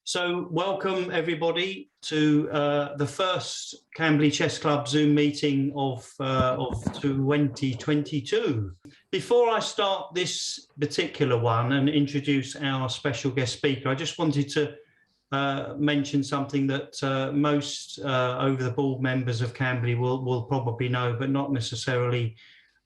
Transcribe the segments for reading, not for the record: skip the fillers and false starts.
So welcome everybody to the first Camberley Chess Club Zoom meeting of 2022. Before I start this particular one and introduce our special guest speaker, I just wanted to mention something that most over the board members of Camberley will probably know, but not necessarily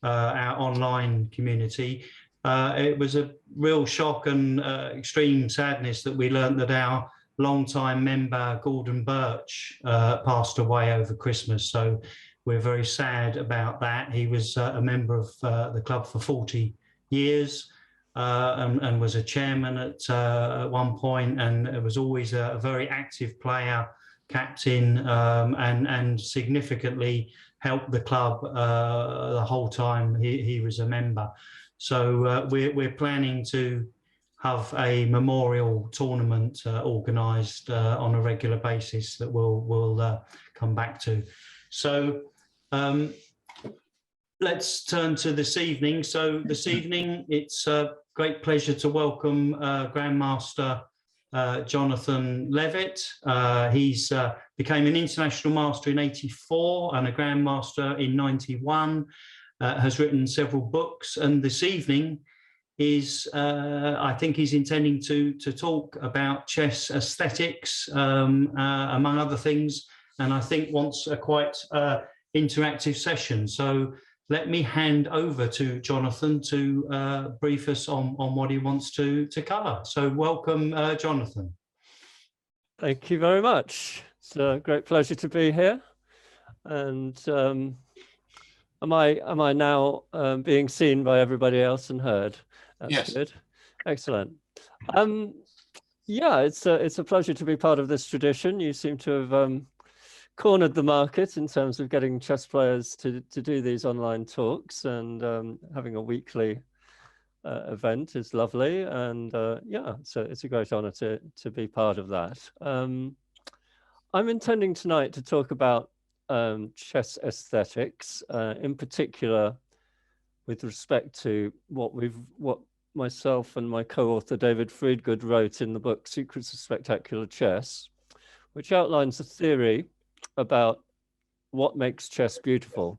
our online community. It was a real shock and extreme sadness that we learned that our long-time member Gordon Birch passed away over Christmas. So we're very sad about that. He was a member of the club for 40 years and was a chairman at one point, and it was always a very active player, captain, and significantly helped the club the whole time he was a member. So we're planning to have a memorial tournament organised on a regular basis that we'll come back to. So let's turn to this evening. So this evening, it's a great pleasure to welcome Grandmaster Jonathan Levitt. He's became an international master in '84 and a Grandmaster in '91. Has written several books, and this evening is, I think he's intending to talk about chess aesthetics, among other things, and I think wants a quite interactive session. So let me hand over to Jonathan to brief us on what he wants to cover. So welcome, Jonathan. Thank you very much. It's a great pleasure to be here. And am I now being seen by everybody else and heard? That's yes. Good. Excellent. Yeah, it's a pleasure to be part of this tradition. You seem to have cornered the market in terms of getting chess players to do these online talks, and having a weekly event is lovely. And yeah, so it's a great honor to be part of that. I'm intending tonight to talk about chess aesthetics, in particular with respect to what myself and my co-author David Friedgood wrote in the book Secrets of Spectacular Chess, which outlines a theory about what makes chess beautiful.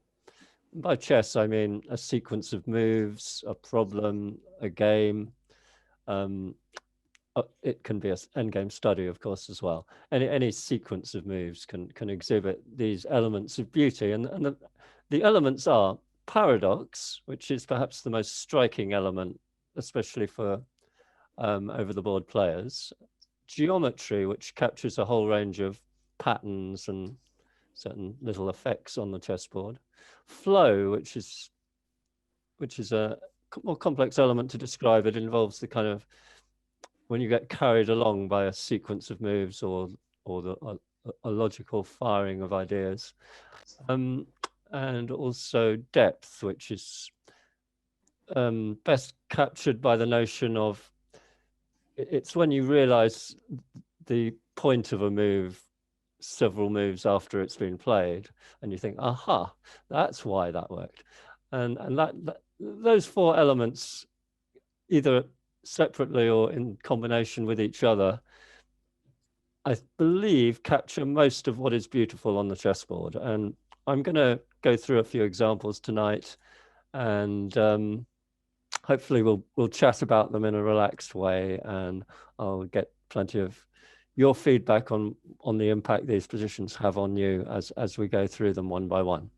And by chess, I mean a sequence of moves, a problem, a game. It can be an endgame study, of course, as well. Any sequence of moves can exhibit these elements of beauty. And the elements are paradox, which is perhaps the most striking element, especially for over-the-board players. Geometry, which captures a whole range of patterns and certain little effects on the chessboard. Flow, which is a more complex element to describe. It involves the kind of when you get carried along by a sequence of moves or a logical firing of ideas. And also depth, which is best captured by the notion of it's when you realize the point of a move several moves after it's been played, and you think, aha, that's why that worked. And those four elements, either separately or in combination with each other, I believe capture most of what is beautiful on the chessboard. And I'm going to go through a few examples tonight, and hopefully we'll chat about them in a relaxed way, and I'll get plenty of your feedback on the impact these positions have on you as we go through them one by one.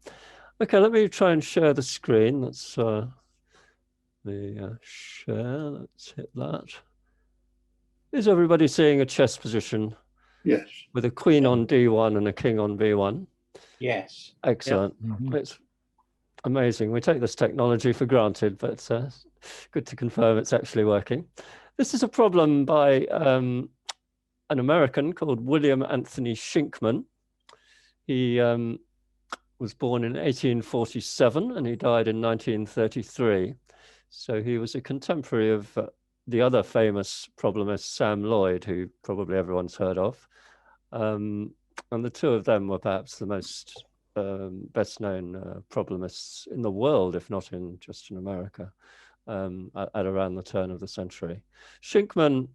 Okay, let me try and share the screen. Let's share. Let's hit that. Is everybody seeing a chess position? Yes. With a queen on d1 and a king on b1? Yes. Excellent. Yep. It's amazing. We take this technology for granted, but it's good to confirm it's actually working. This is a problem by an American called William Anthony Shinkman. He was born in 1847 and he died in 1933. So he was a contemporary of the other famous problemist, Sam Lloyd, who probably everyone's heard of. And the two of them were perhaps the most best known problemists in the world, if not just in America, at around the turn of the century. Shinkman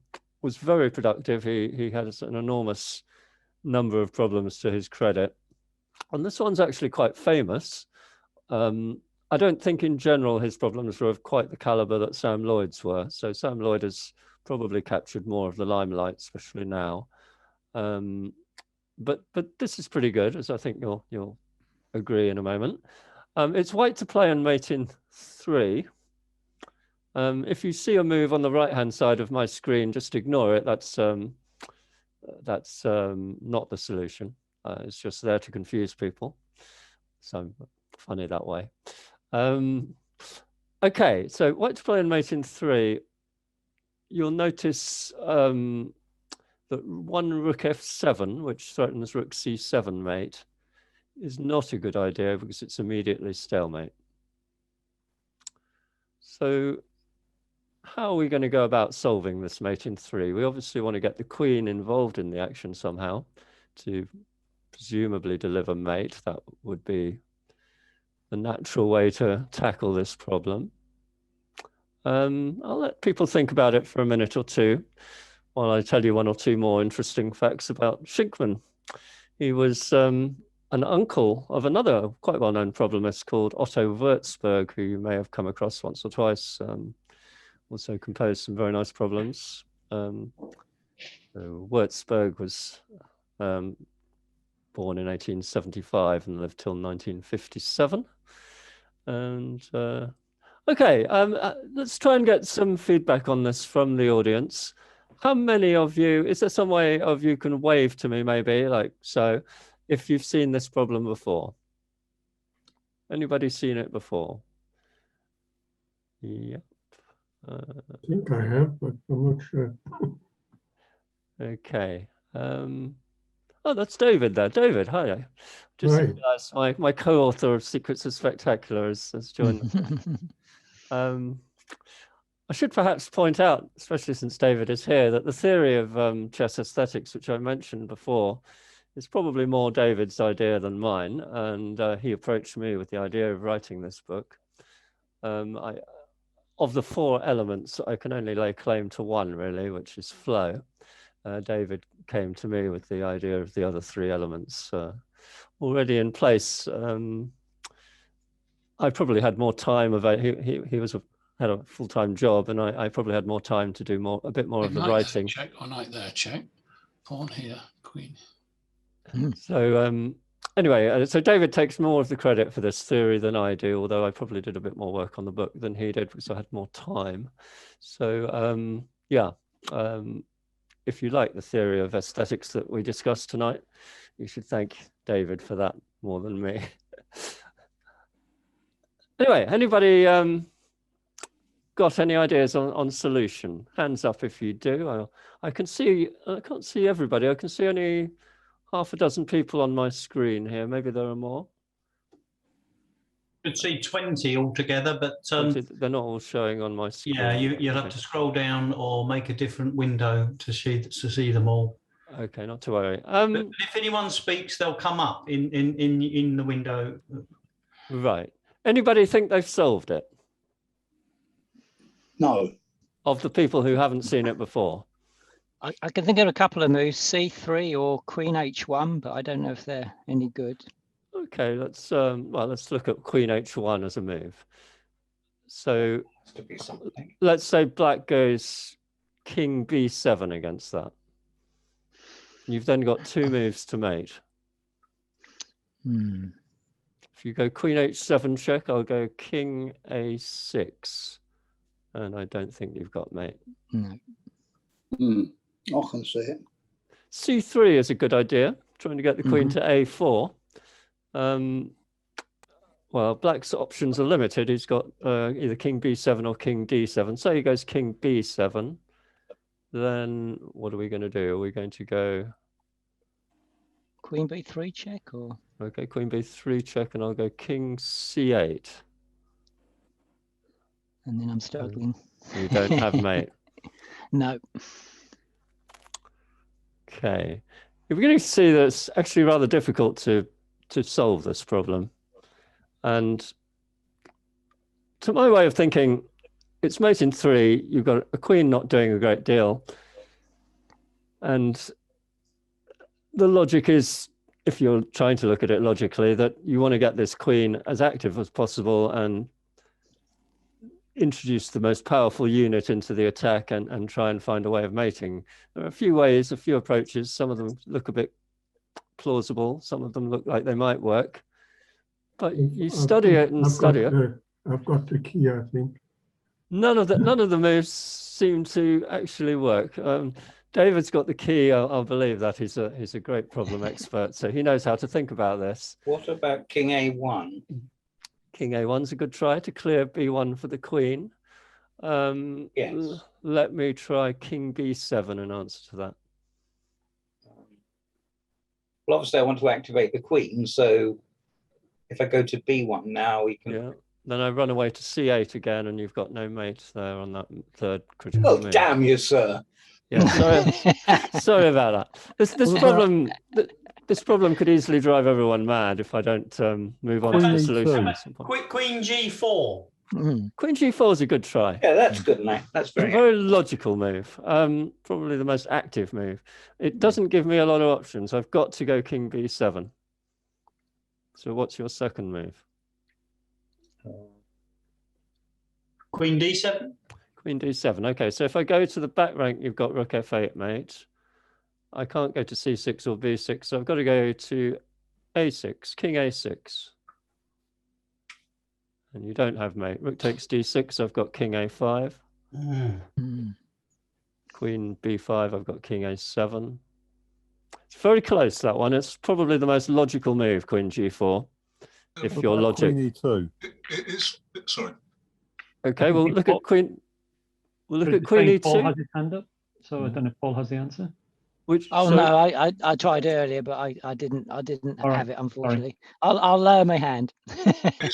was very productive. He had an enormous number of problems to his credit. And this one's actually quite famous. I don't think in general his problems were of quite the caliber that Sam Lloyd's were. So Sam Lloyd has probably captured more of the limelight, especially now. But this is pretty good, as I think you'll agree in a moment. It's white to play and mate in 3. If you see a move on the right-hand side of my screen, just ignore it. That's not the solution. It's just there to confuse people. So funny that way. Okay, so white to play and mate in 3. You'll notice that 1 rook f7, which threatens rook c7 mate, is not a good idea because it's immediately stalemate. So how are we going to go about solving this mate in 3? We obviously want to get the queen involved in the action somehow to presumably deliver mate. That would be the natural way to tackle this problem. I'll let people think about it for a minute or two while I tell you 1 or 2 more interesting facts about Shingman. He was an uncle of another quite well-known problemist called Otto Würzburg, who you may have come across once or twice. Also composed some very nice problems. Würzburg was born in 1875 and lived till 1957. And okay, let's try and get some feedback on this from the audience. How many of you, is there some way of you can wave to me maybe, like so, if you've seen this problem before? Anybody seen it before? Yep. I think I have, but I'm not sure. Okay. Oh, that's David there. David, hi. Just Hi. realized my co-author of Secrets of Spectacular has joined. I should perhaps point out, especially since David is here, that the theory of chess aesthetics, which I mentioned before, is probably more David's idea than mine. And he approached me with the idea of writing this book. Of the 4 elements, I can only lay claim to 1, really, which is flow. David came to me with the idea of the other 3 elements already in place. I probably had more time of it. He had a full-time job, and I probably had more time to do a bit more of the writing. Check on knight there, check. Pawn here, queen. So anyway, so David takes more of the credit for this theory than I do, although I probably did a bit more work on the book than he did because I had more time. So yeah, if you like the theory of aesthetics that we discussed tonight, you should thank David for that more than me. Anyway, anybody got any ideas on solution? Hands up if you do. I can't see everybody. I can see only half a dozen people on my screen here. Maybe there are more. Could see 20 altogether, but they're not all showing on my screen. Yeah, you'll have to scroll down or make a different window to see them all. Okay, not to worry. But if anyone speaks, they'll come up in the window. Right. Anybody think they've solved it? No. Of the people who haven't seen it before? I can think of a couple of moves, C3 or Queen H1, but I don't know if they're any good. Okay, let's look at Queen H1 as a move. So let's say Black goes King B7 against that. You've then got 2 moves to mate. If you go Queen H7 check, I'll go King A6. And I don't think you've got mate. No. I can see it. C3 is a good idea, trying to get the queen to A4. Well, Black's options are limited. He's got either King B7 or King D7. So he goes King B7. Then what are we going to do? Are we going to go Queen B3 check or? Okay, Queen B3 check, and I'll go King C8. And then I'm struggling. You don't have mate. No. Okay. You're beginning to see that it's actually rather difficult to solve this problem. And to my way of thinking, it's mate in 3. You've got a queen not doing a great deal. And the logic is, if you're trying to look at it logically, that you want to get this queen as active as possible and introduce the most powerful unit into the attack and try and find a way of mating. There are a few ways, a few approaches. Some of them look a bit plausible. Some of them look like they might work. But you study it and study it. I've got the key, I think. None of the moves seem to actually work. David's got the key. I'll believe that. He's a great problem expert, so he knows how to think about this. What about King A1? King A1's a good try to clear B1 for the queen. Yes. Let me try King B7 in answer to that. Well, obviously I want to activate the queen, so if I go to B1 now, we can... Yeah. Then I run away to C8 again, and you've got no mate there on that third critical move. Damn you, sir. Yeah, sorry about that. This problem could easily drive everyone mad if I don't move on to the solution. Queen G4. Queen G4 is a good try. Yeah, that's good, mate. That's It's a very logical move. Probably the most active move. It doesn't give me a lot of options. I've got to go King B7. So what's your second move? Queen D7. Queen D7. Okay, so if I go to the back rank, you've got Rook F8, mate. I can't go to C6 or B6, so I've got to go to A6, King A6. And you don't have mate. Rook takes D6, I've got King A5. Queen B5, I've got King A7. It's very close, that one. It's probably the most logical move, Queen G4, if your logic... Queen E2. Sorry. Okay, we'll look at Queen... We'll look at Queen E2. Paul has his hand up, so I don't know if Paul has the answer. No, I tried earlier, but I didn't have it, unfortunately. I'll lower my hand.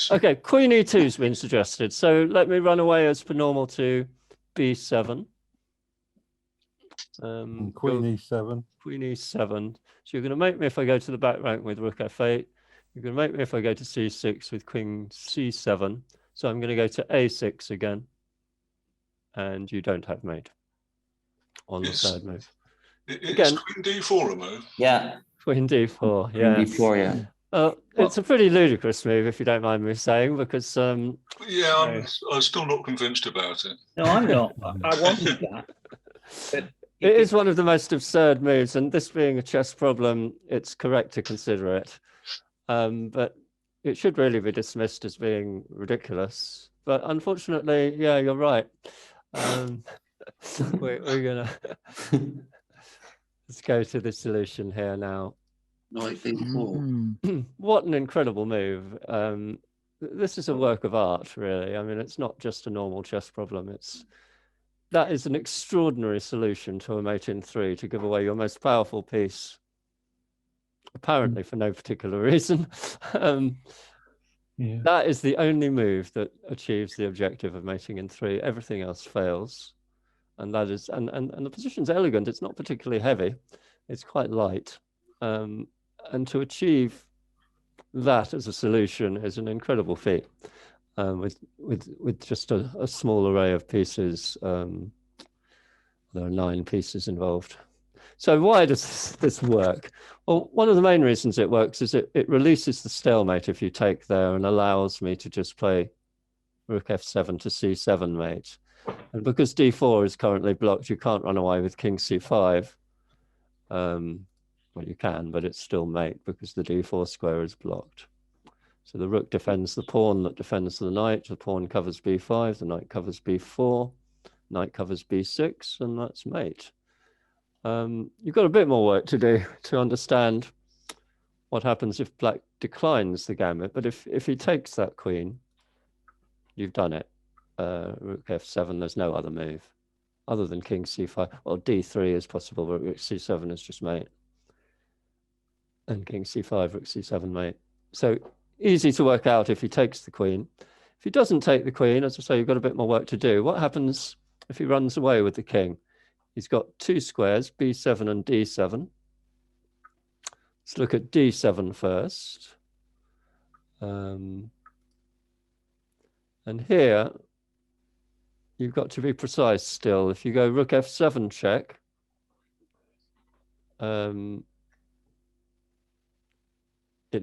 Okay, Queen E2's been suggested. So let me run away as per normal to B7. Queen E7. Queen E7. So you're going to make me if I go to the back rank with Rook F8. You're going to make me if I go to C6 with Queen C7. So I'm going to go to A6 again. And you don't have mate on the third move. It's Queen D4 a move? Yeah. Queen D4, yeah. Queen D4, yeah. It's a pretty ludicrous move, if you don't mind me saying, because... I'm still not convinced about it. No, I'm not. I wanted that. But it is one of the most absurd moves, and this being a chess problem, it's correct to consider it. But it should really be dismissed as being ridiculous. But unfortunately, yeah, you're right. We're gonna... Let's go to the solution here now. Knight B4. What an incredible move. This is a work of art, really. I mean, it's not just a normal chess problem. That is an extraordinary solution to a mate in 3 to give away your most powerful piece, apparently for no particular reason. That is the only move that achieves the objective of mating in 3. Everything else fails. And that is, and the position's elegant. It's not particularly heavy. It's quite light. And to achieve that as a solution is an incredible feat. With just a small array of pieces. There are 9 pieces involved. So why does this work? Well, one of the main reasons it works is it releases the stalemate if you take there and allows me to just play Rook F7 to C7 mate. And because D4 is currently blocked, you can't run away with King C5. Well, you can, but it's still mate because the D4 square is blocked. So the rook defends the pawn that defends the knight. The pawn covers B5, the knight covers B4, knight covers B6, and that's mate. You've got a bit more work to do to understand what happens if black declines the gambit. But if he takes that queen, you've done it. Rook F7, there's no other move other than King C5. Well, D3 is possible, but Rook C7 is just mate. And King C5, Rook C7 mate. So easy to work out if he takes the queen. If he doesn't take the queen, as I say, you've got a bit more work to do. What happens if he runs away with the king? He's got 2 squares, B7 and D7. Let's look at D7 first. And here, you've got to be precise still. If you go Rook F7 check, it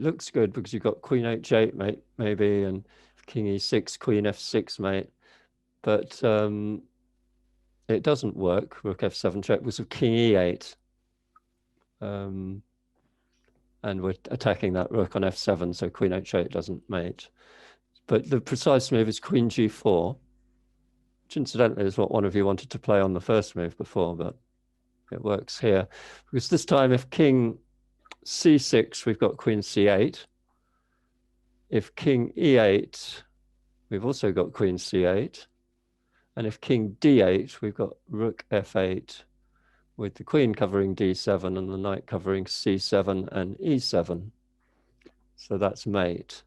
looks good because you've got queen h8 mate, maybe, and king e6, queen f6 mate, but it doesn't work. Rook f7 check because of king e8, and we're attacking that rook on f7, so queen h8 doesn't mate. But the precise move is queen g4, which incidentally is what one of you wanted to play on the first move before, but it works here because this time if king c6, we've got queen c8. If king e8, we've also got queen c8. And if king d8, we've got rook f8 with the queen covering d7 and the knight covering c7 and e7. So that's mate.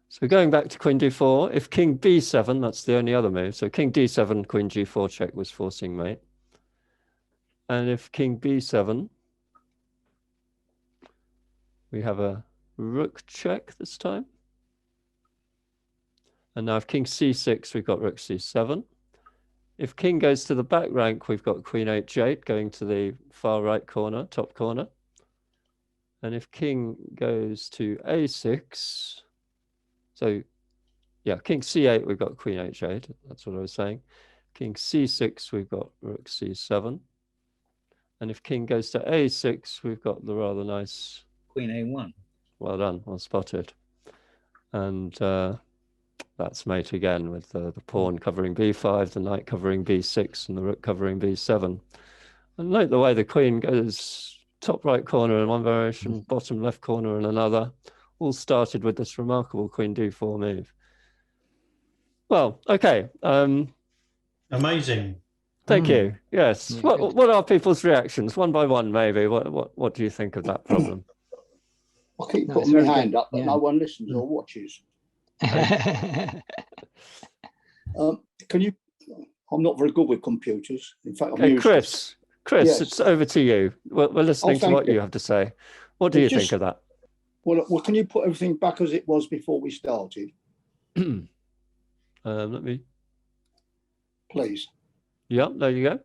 So going back to queen d4, if king b7, that's the only other move. So king d7, queen g4 check was forcing mate. And if king b7, we have a rook check this time. And now if king c6, we've got rook c7. If king goes to the back rank, we've got queen h8 going to the far right corner, top corner. And if king goes to a6, so yeah, king c8, we've got queen h8. That's what I was saying. King c6, we've got rook c7. And if king goes to a6, we've got the rather nice Queen a1. Well done, well spotted. And that's mate again with the pawn covering b5, the knight covering b6, and the rook covering b7. And note the way the queen goes top right corner in one variation, bottom left corner in another. All started with this remarkable queen d4 move. Well, okay. Amazing. Thank you. Yes. Yeah, What are people's reactions? One by one, maybe. What do you think of that problem? I keep No, putting it's my very hand good, up, but yeah. no one listens or watches. Can you? I'm not very good with computers. In fact, I'm Okay, useless. Chris, Yes. it's over to you. We're listening to thank what you. you have to say. What do you think of that? Well, can you put everything back as it was before we started, Let me. please? Yeah, there you go.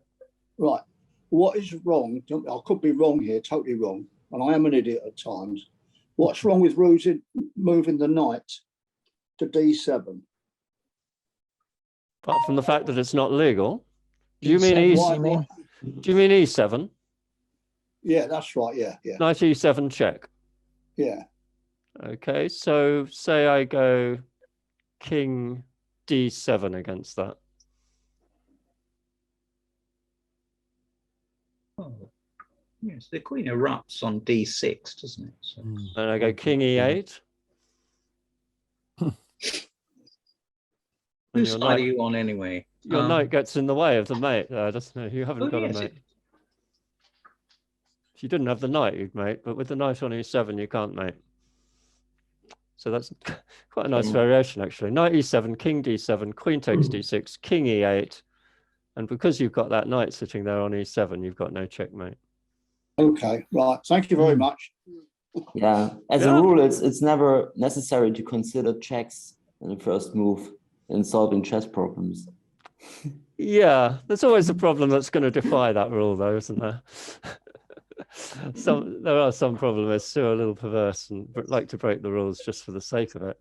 Right. What is wrong? I could be wrong here, totally wrong, and I am an idiot at times. What's wrong with moving the knight to d7? Apart from the fact that it's not legal. Do you E7, mean you mean? Do you mean e7? Yeah, that's right. Yeah, yeah, Knight e7 check. yeah. Okay, so say I go king d7 against that. Oh, yes, the queen erupts on d6, doesn't it? So, And I go king e8. whose side are you on anyway? Your knight gets in the way of the mate there, doesn't it? You haven't got yes, a mate. If you didn't have the knight, you'd mate, but with the knight on e7, you can't mate. So that's quite a nice variation, actually. Knight e7, king d7, queen takes d6, king e8. And because you've got that knight sitting there on e7, you've got no checkmate. Okay, right. Thank you very much. Yeah, as a rule, it's never necessary to consider checks in the first move in solving chess problems. Yeah, there's always a problem that's going to defy that rule, though, isn't there? There are some problems who are a little perverse and like to break the rules just for the sake of it.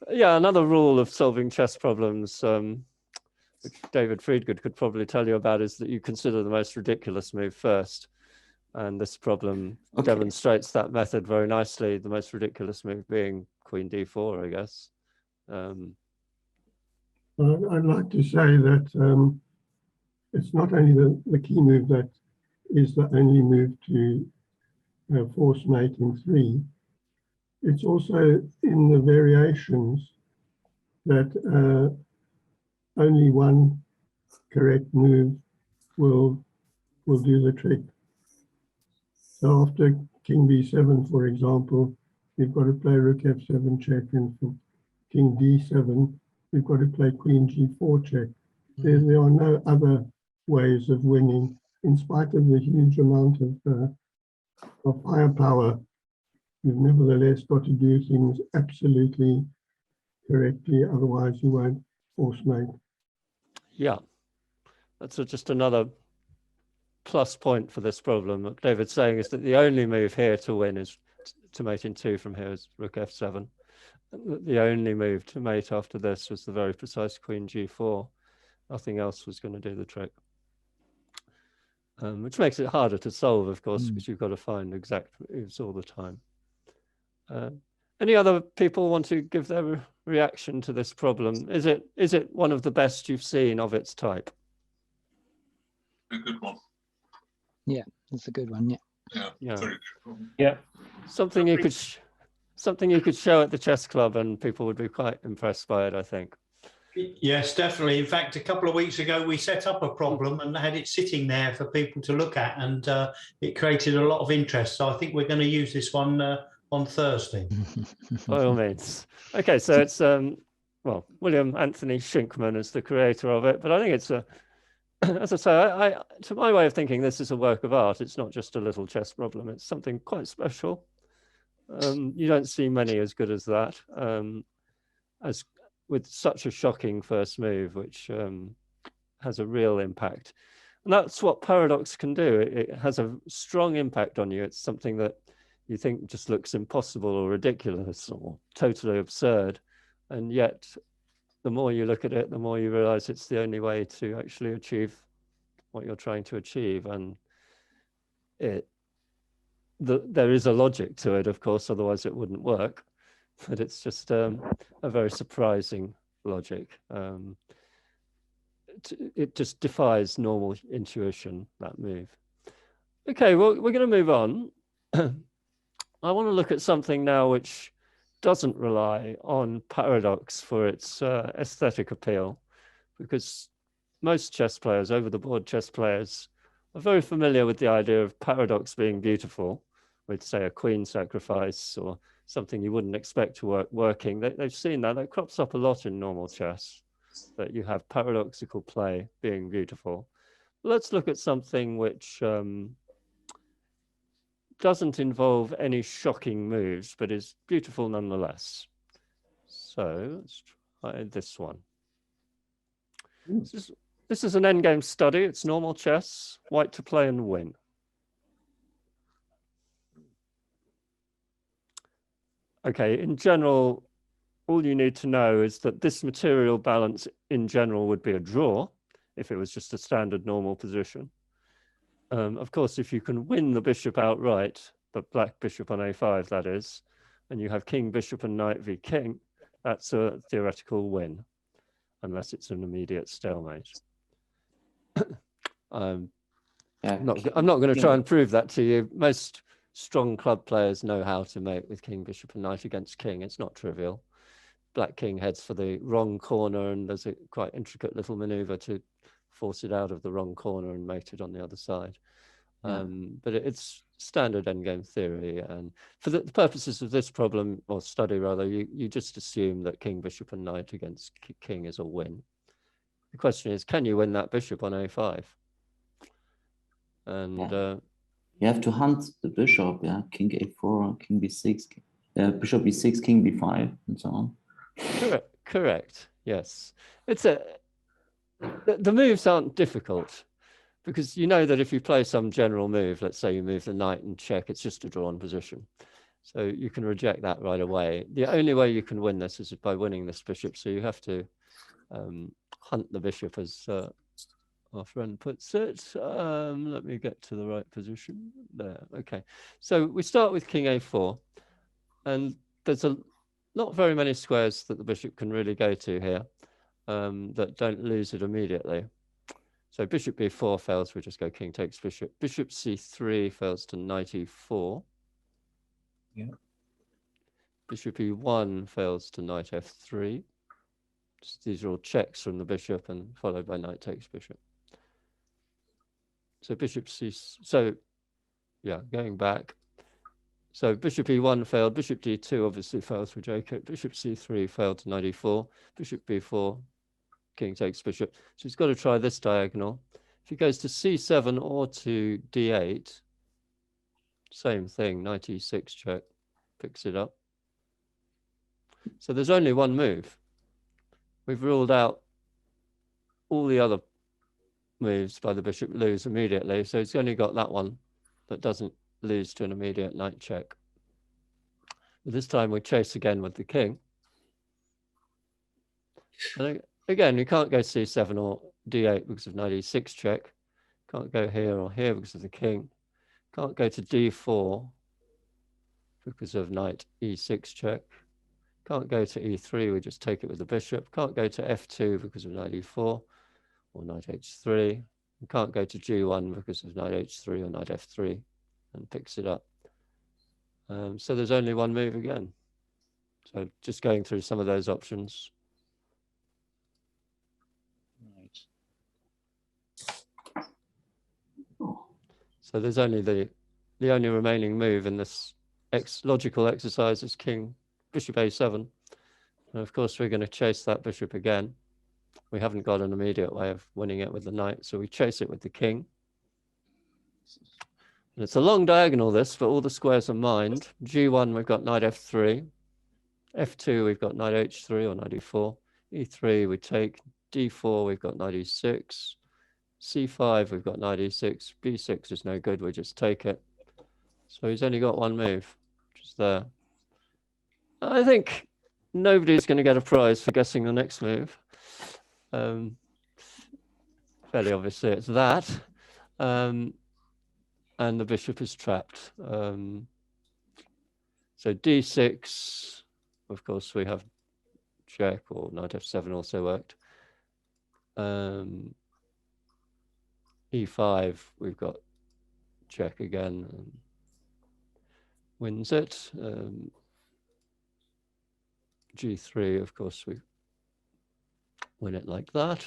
Yeah, another rule of solving chess problems, which David Friedgood could probably tell you about, is that you consider the most ridiculous move first. And this problem demonstrates that method very nicely, the most ridiculous move being queen d4, I guess. I'd like to say that it's not only the key move that is the only move to force mate in 3. It's also in the variations that only one correct move will do the trick. So after king b7, for example, you've got to play rook f7 check, and for king d7, you've got to play queen g4 check. There are no other ways of winning, in spite of the huge amount of firepower. You've nevertheless got to do things absolutely correctly, otherwise you won't force mate. Yeah, that's just another plus point for this problem. What David's saying is that the only move here to win is to mate in 2 from here is rook f7. The only move to mate after this was the very precise queen g4. Nothing else was going to do the trick. Which makes it harder to solve, of course, because you've got to find exact moves all the time. Any other people want to give their reaction to this problem? Is it one of the best you've seen of its type? A good one. Yeah, that's a good one. Yeah. Yeah. Very good. Yeah. Something you could show at the chess club, and people would be quite impressed by it, I think. Yes, definitely. In fact, a couple of weeks ago, we set up a problem and had it sitting there for people to look at, and it created a lot of interest. So I think we're going to use this one on Thursday. By all means. Okay, so it's well, William Anthony Shinkman is the creator of it, but I think it's a, as I say, to my way of thinking, this is a work of art. It's not just a little chess problem. It's something quite special. You don't see many as good as that, as with such a shocking first move, which has a real impact. And that's what paradox can do. It has a strong impact on you. It's something that you think just looks impossible or ridiculous or totally absurd. And yet, the more you look at it, the more you realize it's the only way to actually achieve what you're trying to achieve. And there is a logic to it, of course, otherwise it wouldn't work. But it's just a very surprising logic. It just defies normal intuition, that move. Okay, well, we're going to move on. I want to look at something now which doesn't rely on paradox for its aesthetic appeal, because most chess players, over-the-board chess players, are very familiar with the idea of paradox being beautiful, with, say, a queen sacrifice or something you wouldn't expect to working. They've seen that. That crops up a lot in normal chess, that you have paradoxical play being beautiful. Let's look at something which doesn't involve any shocking moves, but is beautiful nonetheless. So let's try this one. This is an endgame study. It's normal chess, white to play and win. Okay, in general, all you need to know is that this material balance in general would be a draw if it was just a standard normal position. Of course, if you can win the bishop outright, the black bishop on a5, that is, and you have king, bishop, and knight v king, that's a theoretical win, unless it's an immediate stalemate. I'm not going to try and prove that to you. Most strong club players know how to mate with king, bishop, and knight against king. It's not trivial. Black king heads for the wrong corner, and there's a quite intricate little maneuver to force it out of the wrong corner and mate it on the other side. But it's standard endgame theory, and for the purposes of this problem, or study rather, you just assume that king, bishop, and knight against king is a win. The question is, can you win that bishop on a5? And you have to hunt the bishop, yeah, king a4, king b6, bishop b6, king b5, and so on. Correct. Yes, it's the moves aren't difficult, because you know that if you play some general move, let's say you move the knight and check, it's just a drawn position. So you can reject that right away. The only way you can win this is by winning this bishop. So you have to hunt the bishop, as our friend puts it. Let me get to the right position. There. Okay. So we start with king a4. And there's not very many squares that the bishop can really go to here that don't lose it immediately. So bishop b4 fails, we just go king takes bishop. Bishop c3 fails to knight e4. Yeah. Bishop e1 fails to knight f3. These are all checks from the bishop, and followed by knight takes bishop. So bishop c, so yeah, going back. So bishop e1 failed, bishop d2 obviously fails for Jacob, bishop c3 failed to knight e4, bishop b4, king takes bishop. So he's got to try this diagonal. If he goes to c7 or to d8, same thing, knight e6 check, picks it up. So there's only one move. We've ruled out all the other moves by the bishop lose immediately. So it's only got that one that doesn't lose to an immediate knight check. But this time we chase again with the king. And again, you can't go c7 or d8 because of knight e6 check. Can't go here or here because of the king. Can't go to d4 because of knight e6 check. Can't go to e3, we just take it with the bishop. Can't go to f2 because of knight e4 or knight h3. We can't go to g1 because of knight h3 or knight f3 and picks it up. So there's only one move again. So just going through some of those options. So there's only the only remaining move in this logical exercise is bishop a7. And of course, we're going to chase that bishop again. We haven't got an immediate way of winning it with the knight, so we chase it with the king. And it's a long diagonal, this, but all the squares are mined. G1, we've got knight f3. F2, we've got knight h3 or knight e4. E3, we take. D4, we've got knight e6. C5, we've got knight e6. B6 is no good, we just take it. So he's only got one move, which is there. I think nobody's going to get a prize for guessing the next move. Fairly obviously it's that. And the bishop is trapped. So d6, of course, we have check, or knight f7 also worked. E5, we've got check again, wins it. G3, of course, we win it like that.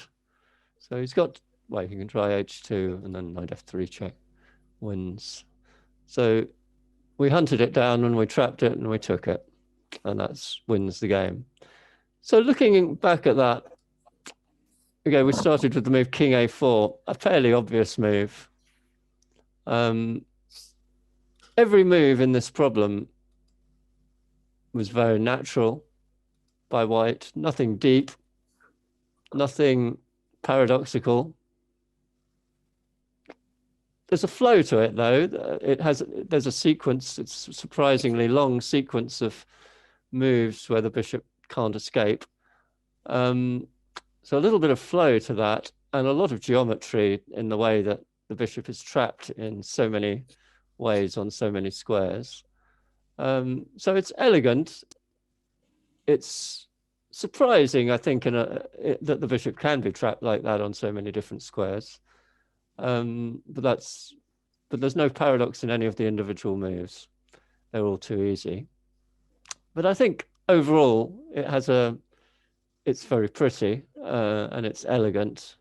So he's got, well, he can try h2 and then knight f3 check, wins. So we hunted it down and we trapped it and we took it, and that's wins the game. So looking back at that, okay, we started with the move king a4, a fairly obvious move. Every move in this problem was very natural by white, nothing deep, nothing paradoxical. There's a flow to it, though. There's a sequence, it's a surprisingly long sequence of moves where the bishop can't escape. So a little bit of flow to that, and a lot of geometry in the way that the bishop is trapped in so many ways on so many squares. So it's elegant. It's surprising, I think, that the bishop can be trapped like that on so many different squares. But there's no paradox in any of the individual moves. They're all too easy. But I think overall it's very pretty, and it's elegant,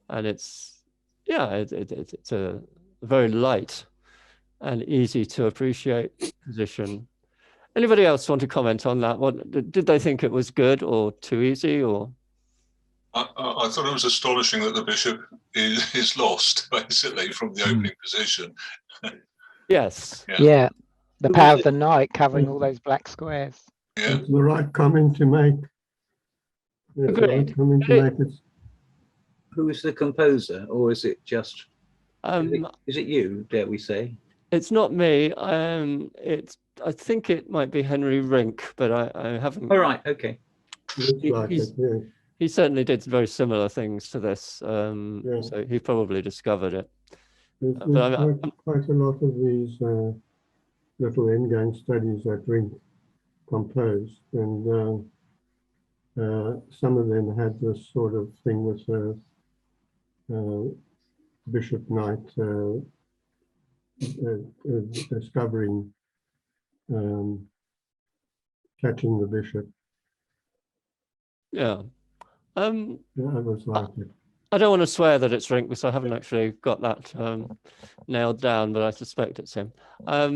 and it's a very light and easy to appreciate position. Anybody else want to comment on that? What did they think it was good or too easy, or? I thought it was astonishing that the bishop is lost basically from the opening position. Yes. Yeah. The power of the knight covering all those black squares. Yeah. It's the right comment to make. Yeah, the right comment to make it. Who is the composer, or is it just? Is it you? Dare we say? It's not me. I think it might be Henry Rink, but I haven't. All right. Okay. He certainly did very similar things to this, so he probably discovered it. There's quite a lot of these little endgame studies that Rink composed, and some of them had this sort of thing with bishop knight discovering, catching the bishop. Yeah. I was like it. I don't want to swear that it's Rink because I haven't actually got that nailed down, but I suspect it's him. I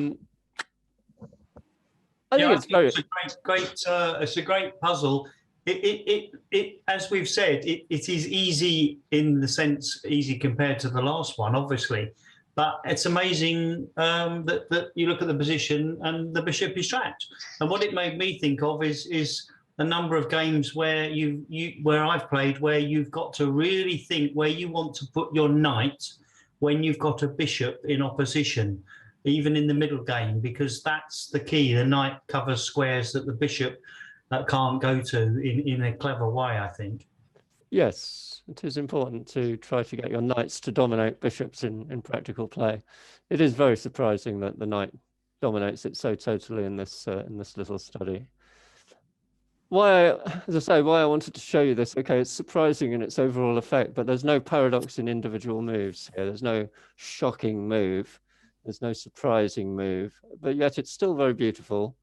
think it's very. It's a great puzzle. It as we've said, it is easy in the sense easy compared to the last one, obviously, but it's amazing that you look at the position and the bishop is trapped. And what it made me think of is a number of games where where I've played where you've got to really think where you want to put your knight when you've got a bishop in opposition, even in the middle game, because that's the key. The knight covers squares that the bishop can't go to in a clever way, I think. Yes, it is important to try to get your knights to dominate bishops in practical play. It is very surprising that the knight dominates it so totally in this little study. As I say, why I wanted to show you this, okay, it's surprising in its overall effect, but there's no paradox in individual moves here. There's no shocking move. There's no surprising move, but yet it's still very beautiful.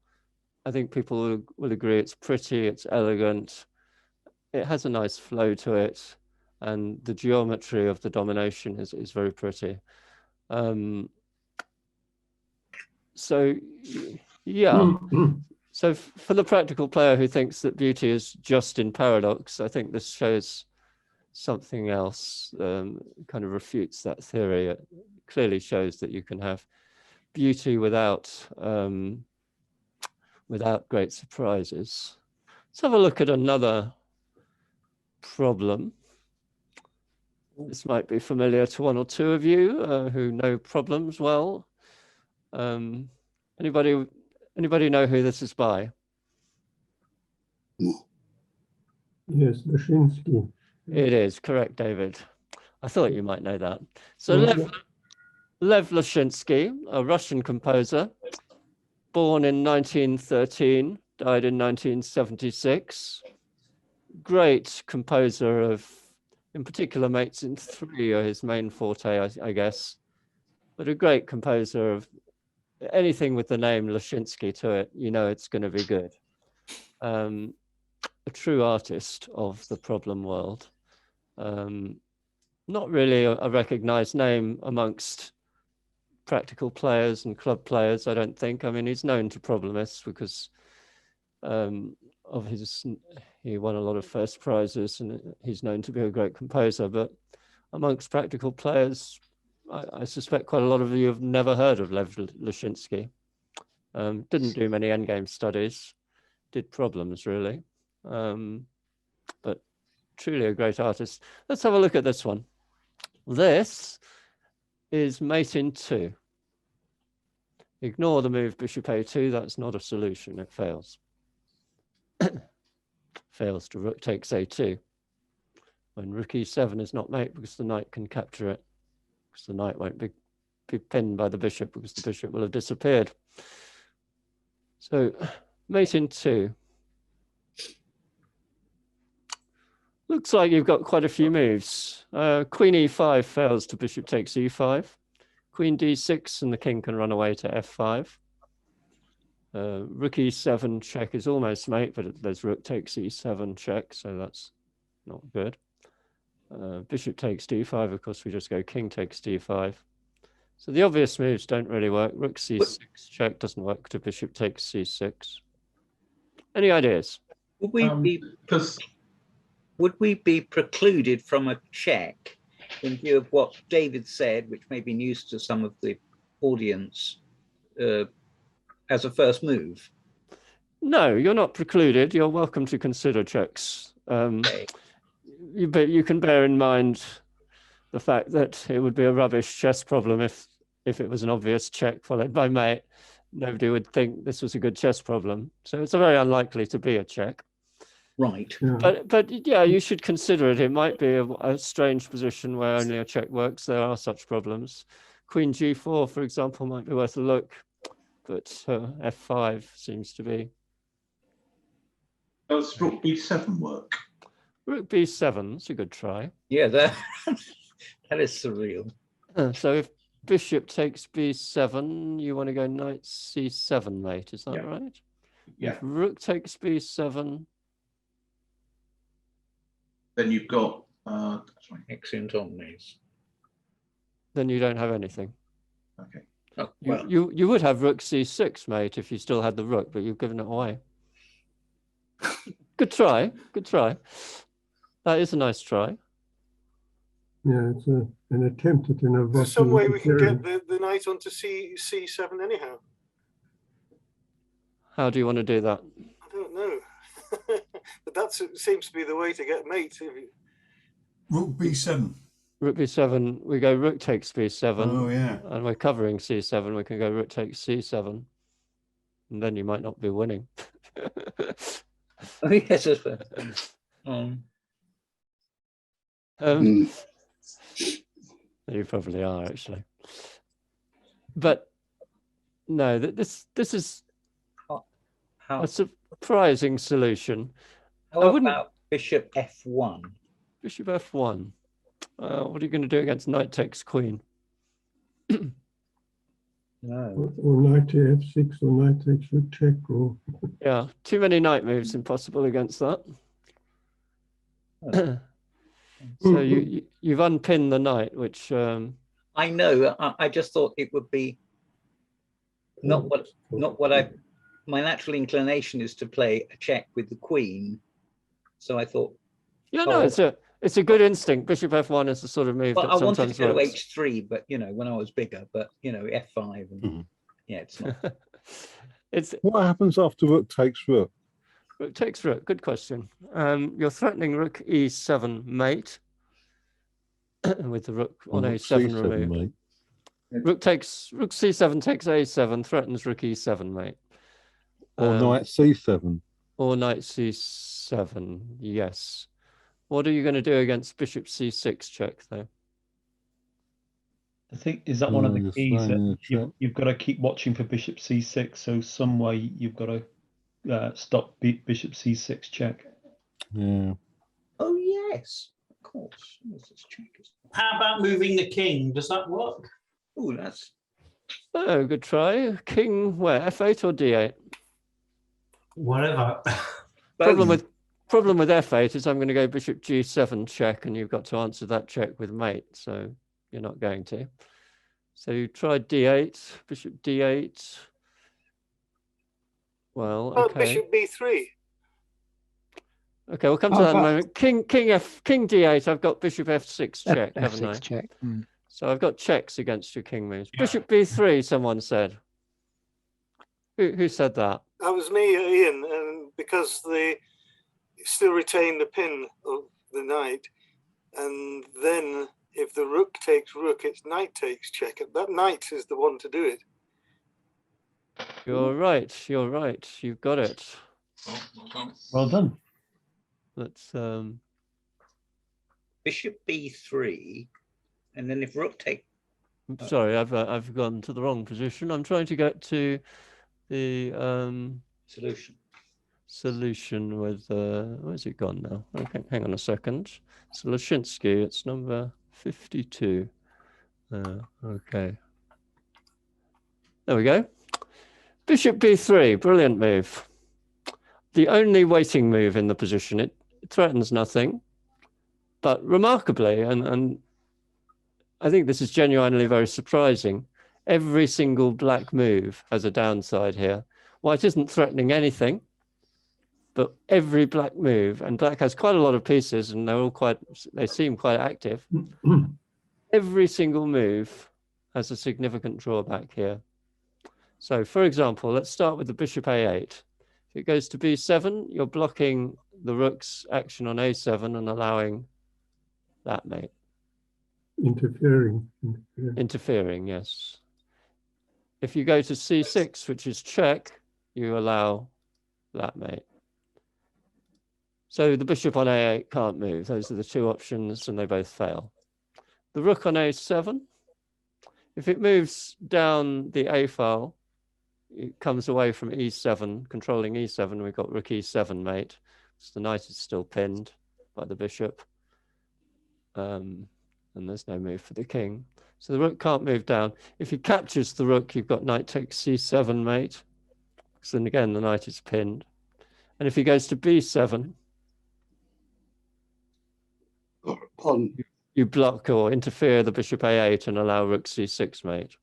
I think people will agree it's pretty, it's elegant. It has a nice flow to it, and the geometry of the domination is very pretty. So, yeah. So for the practical player who thinks that beauty is just in paradox, I think this shows something else, kind of refutes that theory. It clearly shows that you can have beauty without great surprises. Let's have a look at another problem. This might be familiar to one or two of you who know problems well. Anybody know who this is by? Yes, Leszczynski. It is, correct, David. I thought you might know that. So Lev Leszczynski, a Russian composer, born in 1913, died in 1976. Great composer of, in particular, Mates in Three are his main forte, I guess. But a great composer of anything with the name Leszczynski to it, you know it's going to be good. A true artist of the problem world. Not really a recognized name amongst practical players and club players, I don't think. I mean, he's known to problemists because he won a lot of first prizes and he's known to be a great composer, but amongst practical players, I suspect quite a lot of you have never heard of Lev Leszczynski. Didn't do many endgame studies, did problems really, but truly a great artist. Let's have a look at this one. This is Mate in Two. Ignore the move Bishop A2, that's not a solution, it fails. Fails to Rook takes A2. When Rook E7 is not mate because the knight can capture it. The knight won't be pinned by the bishop because the bishop will have disappeared. So Mate in Two. Looks like you've got quite a few moves. Queen E5 fails to bishop takes E5. Queen D6 and the king can run away to F5. Rook E7 check is almost mate, but there's Rook takes E7 check, so that's not good. Bishop takes D5, of course we just go king takes D5. So the obvious moves don't really work. Rook C6 check doesn't work to bishop takes C6. Any ideas? Would we be precluded from a check in view of what David said, which may be news to some of the audience, as a first move? No, you're not precluded. You're welcome to consider checks. Okay. But you can bear in mind the fact that it would be a rubbish chess problem if it was an obvious check followed by mate. Nobody would think this was a good chess problem. So it's very unlikely to be a check. Right. Yeah. But yeah, you should consider it. It might be a strange position where only a check works. There are such problems. Queen G4, for example, might be worth a look, but F5 seems to be. Does Rook B7 work? Rook B7 is a good try. Yeah, that is surreal. So if bishop takes B7, you want to go knight C7, mate. Is that right? Yeah. If rook takes B7, then you've got excellent omnis. Then you don't have anything. Okay. Oh, well. You would have rook C6, mate, if you still had the rook, but you've given it away. Good try. Good try. That is a nice try. Yeah, it's an attempt at an evocative. There's some way we can get the knight onto C7 anyhow. How do you want to do that? I don't know. but that seems to be the way to get mate. Rook b7. Rook b7, we go rook takes b7. Oh, yeah. And we're covering c7, we can go rook takes c7. And then you might not be winning. Oh, yes. You probably are, actually. But no, this is a surprising solution. How about bishop f1? Bishop f1. What are you going to do against knight takes queen? No. Or knight to f6 or knight takes rook check or Yeah, too many knight moves impossible against that. So you've unpinned the knight, which I know. I just thought it would be not what I. My natural inclination is to play a check with the queen, so I thought. Yeah, no, it's a good instinct. Bishop f1 is the sort of move that I wanted sometimes to go works. to h3, but when I was bigger, but f5, and yeah, it's not. What happens after rook takes rook? Rook takes rook. Good question. You're threatening rook e7 mate with the rook on a7 removed. Mate. Rook c7 takes a7, threatens rook e7 mate. Or knight c7. Or knight c7. Yes. What are you going to do against bishop c6 check though? I think is that one of the keys that you've got to keep watching for bishop c6. So some way you've got to stop bishop c6 check. Yeah. Oh yes, of course. How about moving the king? Does that work? Oh, that's. Oh, good try. King where? f8 or d8? Whatever. Problem with f8 is I'm going to go bishop g7 check, and you've got to answer that check with mate. So you're not going to. So you try d8, bishop d8. Well, okay. Bishop b3. Okay, we'll come to that in a moment. King d8. I've got bishop f6 check, haven't I? F6 check. So I've got checks against your king moves. Bishop b3. Someone said. Who said that? That was me, Ian, and because they still retain the pin of the knight, and then if the rook takes rook, it's knight takes check. That knight is the one to do it. You're right. You're right. You've got it. Well done. Let's Bishop b3, and then if rook take. Sorry, I've gone to the wrong position. I'm trying to get to the solution with where's it gone now? Okay, hang on a second. Solushinsky, it's number 52. Okay. There we go. Bishop b3, brilliant move. The only waiting move in the position. It threatens nothing, but remarkably, and I think this is genuinely very surprising, every single black move has a downside here. White isn't threatening anything, but every black move, and black has quite a lot of pieces, and they seem quite active. Every single move has a significant drawback here. So, for example, let's start with the bishop a8. If it goes to b7, you're blocking the rook's action on a7 and allowing that mate. Interfering, yes. If you go to c6, which is check, you allow that mate. So the bishop on a8 can't move. Those are the two options, and they both fail. The rook on a7, if it moves down the a file, it comes away from e7, controlling e7. We've got rook e7 mate. So the knight is still pinned by the bishop. And there's no move for the king. So the rook can't move down. If he captures the rook, you've got knight takes c7 mate. So then again, the knight is pinned. And if he goes to b7, you block or interfere the bishop a8 and allow rook c6 mate.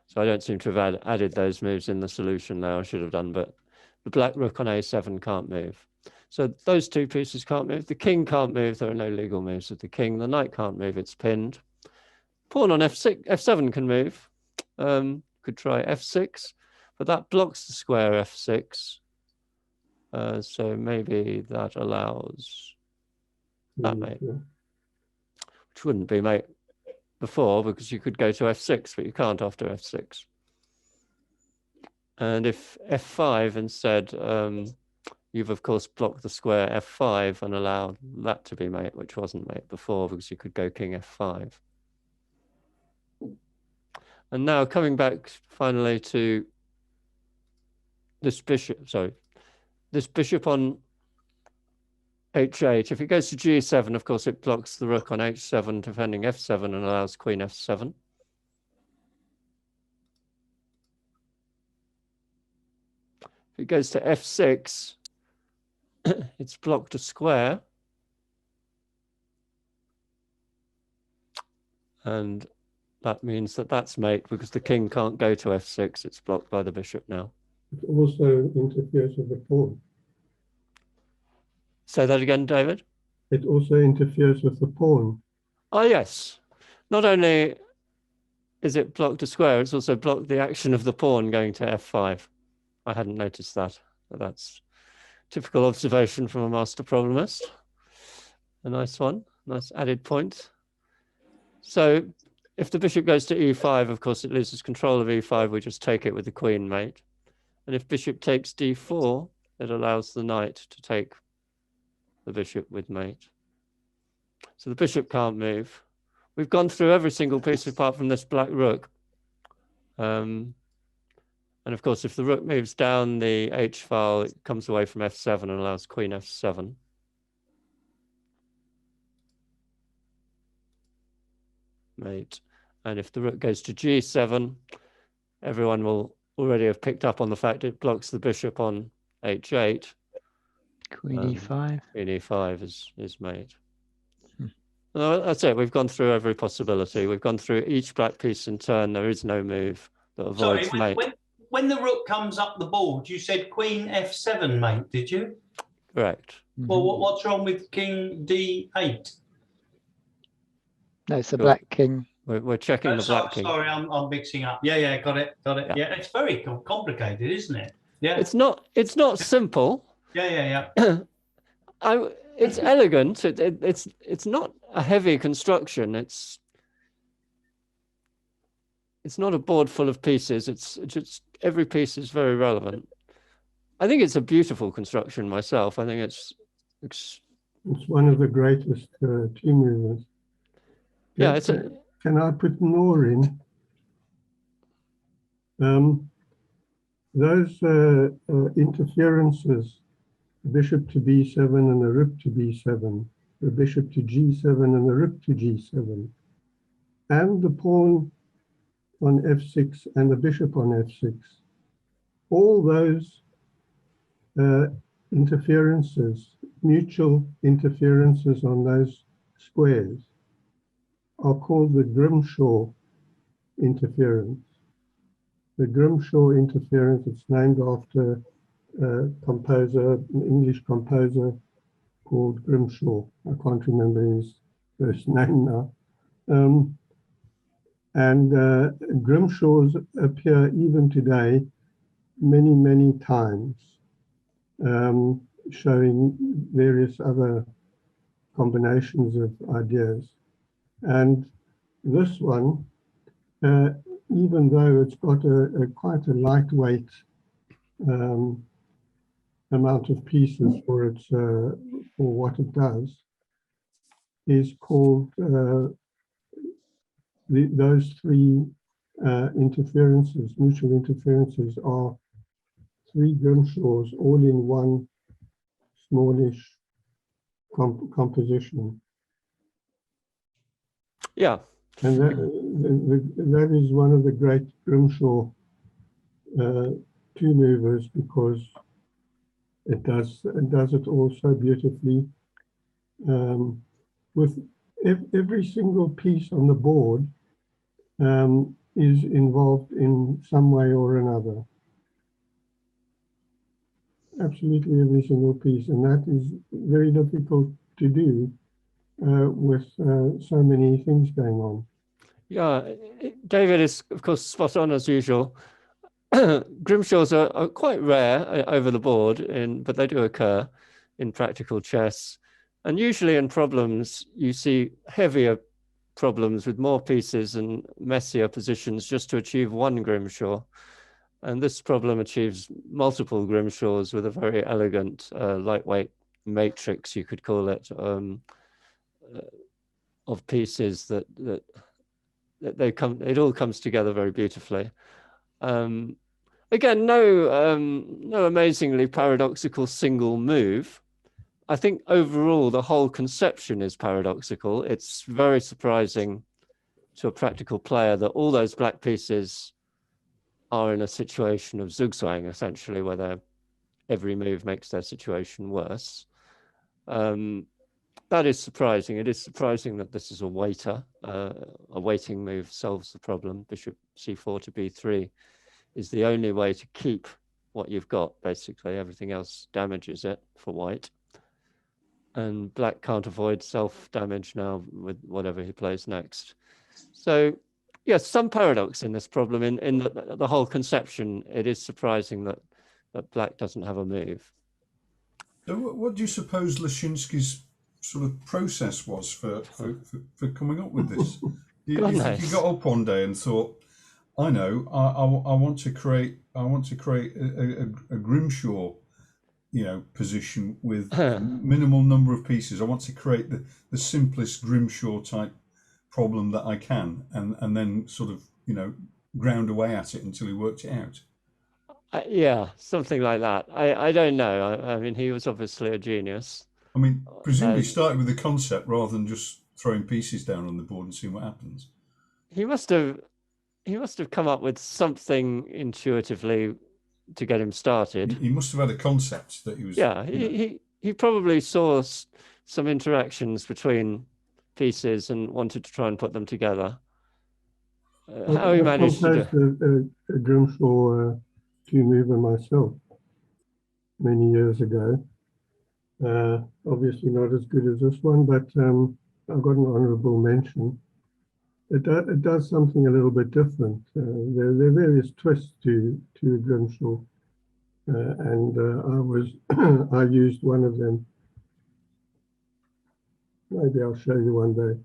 So I don't seem to have added those moves in the solution now. I should have done, but the black rook on a7 can't move. So those two pieces can't move. The king can't move. There are no legal moves with the king. The knight can't move. It's pinned. Pawn on f7 can move. Could try f6, but that blocks the square f6. So maybe that allows that mate, which wouldn't be mate before, because you could go to f6, but you can't after f6. And if f5 instead, you've of course blocked the square f5 and allowed that to be mate, which wasn't mate before, because you could go king f5. And now coming back finally to this bishop, this bishop on h8. If it goes to g7, of course, it blocks the rook on h7, defending f7, and allows queen f7. If it goes to f6, it's blocked a square. And that means that that's mate, because the king can't go to f6. It's blocked by the bishop now. It also interferes with the pawn. Say that again, David? It also interferes with the pawn. Oh, yes. Not only is it blocked a square, it's also blocked the action of the pawn going to f5. I hadn't noticed that, but that's typical observation from a master problemist. A nice one, nice added point. So if the bishop goes to e5, of course, it loses control of e5. We just take it with the queen mate. And if bishop takes d4, it allows the knight to take the bishop with mate. So the bishop can't move. We've gone through every single piece apart from this black rook. And of course, if the rook moves down the h file, it comes away from f7 and allows queen f7. Mate. And if the rook goes to g7, everyone will already have picked up on the fact it blocks the bishop on h8. Queen e5. Queen e5 is mate. No, that's it. We've gone through every possibility. We've gone through each black piece in turn. There is no move that avoids mate. When the rook comes up the board, you said queen f7, mate, did you? Correct. Well, what's wrong with king d8? No, it's the black king. We're checking the black king. Sorry, I'm mixing up. Yeah, got it. Yeah, it's very complicated, isn't it? Yeah. It's not simple. Yeah. It's elegant. It's not a heavy construction. It's not a board full of pieces. It's just every piece is very relevant. I think it's a beautiful construction myself. I think it's one of the greatest team movers. Yeah, can I put an or in? Those interferences, bishop to b7 and a rook to b7, the bishop to g7 and the rook to g7, and the pawn on f6 and the bishop on f6, all those interferences, mutual interferences on those squares, are called the Grimshaw interference. The Grimshaw interference, it's named after a composer, an English composer called Grimshaw. I can't remember his first name now. Grimshaws appear even today many, many times, showing various other combinations of ideas. And this one, even though it's got quite a lightweight amount of pieces for its for what it does, is called those three interferences, mutual interferences, are three Grimshaws all in one smallish composition. Yeah. And that is one of the great Grimshaw two movers, because it does it all so beautifully. With every single piece on the board is involved in some way or another. Absolutely every single piece, and that is very difficult to do with so many things going on. Yeah, David is, of course, spot on as usual. Grimshaws are quite rare over the board, but they do occur in practical chess. And usually in problems, you see heavier problems with more pieces and messier positions just to achieve one Grimshaw. And this problem achieves multiple Grimshaws with a very elegant, lightweight matrix, you could call it, of pieces that it all comes together very beautifully. Again, no amazingly paradoxical single move. I think overall the whole conception is paradoxical. It's very surprising to a practical player that all those black pieces are in a situation of zugzwang, essentially, where every move makes their situation worse. That is surprising. It is surprising that this is a waiter. A waiting move solves the problem. Bishop c4 to b3 is the only way to keep what you've got, basically. Everything else damages it for white. And black can't avoid self-damage now with whatever he plays next. So, yes, some paradox in this problem. In the whole conception, it is surprising that black doesn't have a move. So what do you suppose Leszczynski's sort of process was for coming up with this? You think he got up one day and thought, I know, I want to create a Grimshaw, position with minimal number of pieces. I want to create the simplest Grimshaw type problem that I can, and then sort of ground away at it until he worked it out. Yeah, something like that. I don't know. I mean, he was obviously a genius. I mean, presumably started with the concept rather than just throwing pieces down on the board and seeing what happens. He must have come up with something intuitively to get him started. He must have had a concept that he was. Yeah, he probably saw some interactions between pieces and wanted to try and put them together. How he managed to do a Grimshaw two-mover myself many years ago. Obviously not as good as this one, but I've got an honourable mention. It does something a little bit different. There are various twists to Grimshaw, and I used one of them. Maybe I'll show you one day.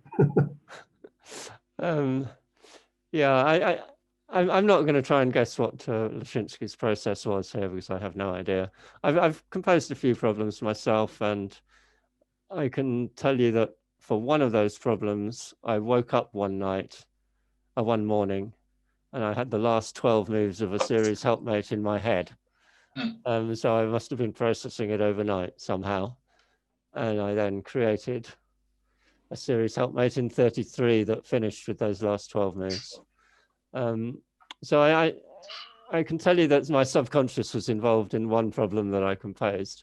Yeah, I'm not going to try and guess what Leszczynski's process was here because I have no idea. I've composed a few problems myself, and I can tell you that for one of those problems, I woke up one morning, and I had the last 12 moves of a series helpmate in my head. So I must have been processing it overnight somehow. And I then created a series helpmate in 33 that finished with those last 12 moves. So I can tell you that my subconscious was involved in one problem that I composed.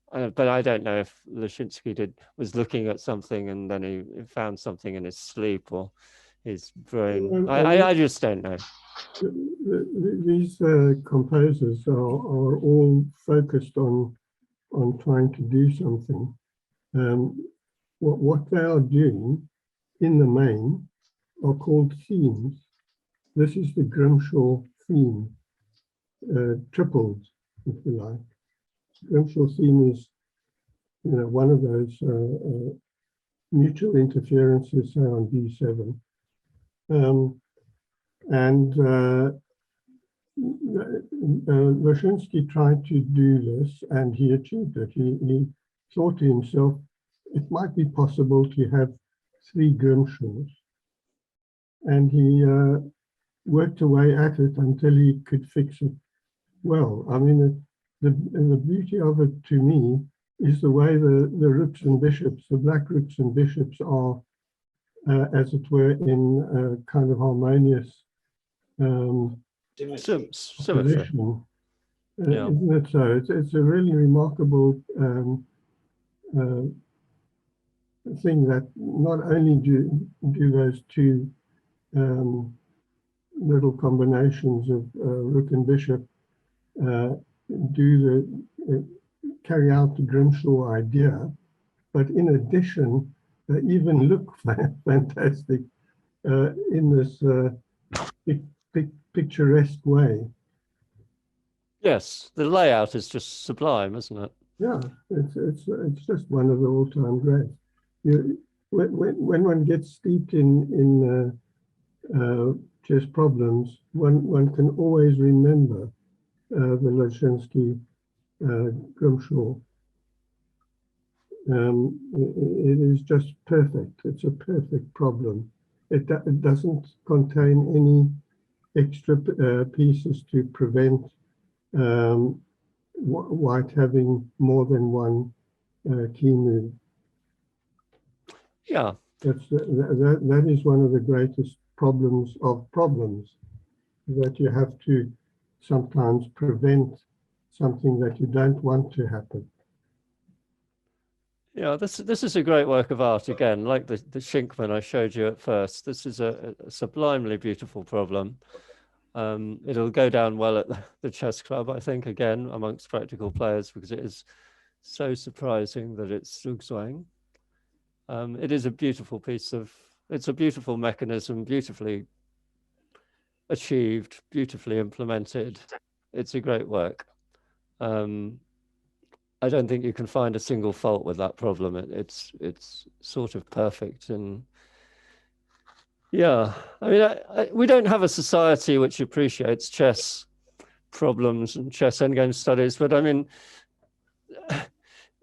But I don't know if Leszczynski was looking at something and then he found something in his sleep or his brain. I just don't know. These composers are all focused on trying to do something. What they are doing in the main are called themes. This is the Grimshaw theme, tripled, if you like. Grimshaw theme is, one of those mutual interferences, say on D7. Leszczynski tried to do this, and he achieved it. He thought to himself, it might be possible to have 3 Grimshaws. And he worked away at it until he could fix it well. I mean, the beauty of it to me is the way the rooks and bishops, the black rooks and bishops are, as it were, in kind of harmonious symmetry. Isn't it so? It's a really remarkable thing that not only do those 2 little combinations of rook and bishop carry out the Grimshaw idea, but in addition, they even look fantastic in this picturesque way. Yes, the layout is just sublime, isn't it? Yeah, it's just one of the all-time greats. When one gets steeped in chess problems, one can always remember the Leszczynski Grimshaw. It is just perfect. It's a perfect problem. It doesn't contain any extra pieces to prevent white having more than one key move. Yeah. That is one of the greatest problems of problems, that you have to sometimes prevent something that you don't want to happen. Yeah, this is a great work of art again, like the Shinkman I showed you at first. This is a sublimely beautiful problem. It'll go down well at the chess club, I think, again, amongst practical players, because it is so surprising that it's Zugzwang. It is a beautiful it's a beautiful mechanism, beautifully achieved, beautifully implemented. It's a great work. I don't think you can find a single fault with that problem. It's sort of perfect. And yeah, I mean, we don't have a society which appreciates chess problems and chess endgame studies, but I mean,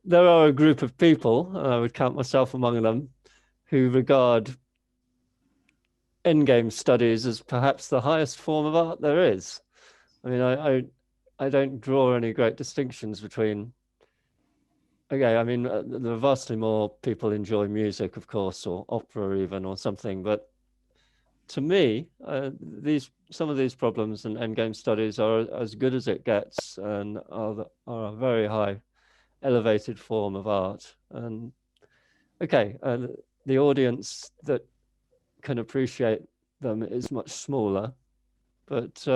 there are a group of people, and I would count myself among them, who regard endgame studies as perhaps the highest form of art there is. I mean, I don't draw any great distinctions between. Okay, I mean, there are vastly more people enjoy music, of course, or opera even, or something. But to me, some of these problems and endgame studies are as good as it gets, and are a very high, elevated form of art. And okay, the audience that can appreciate them is much smaller, but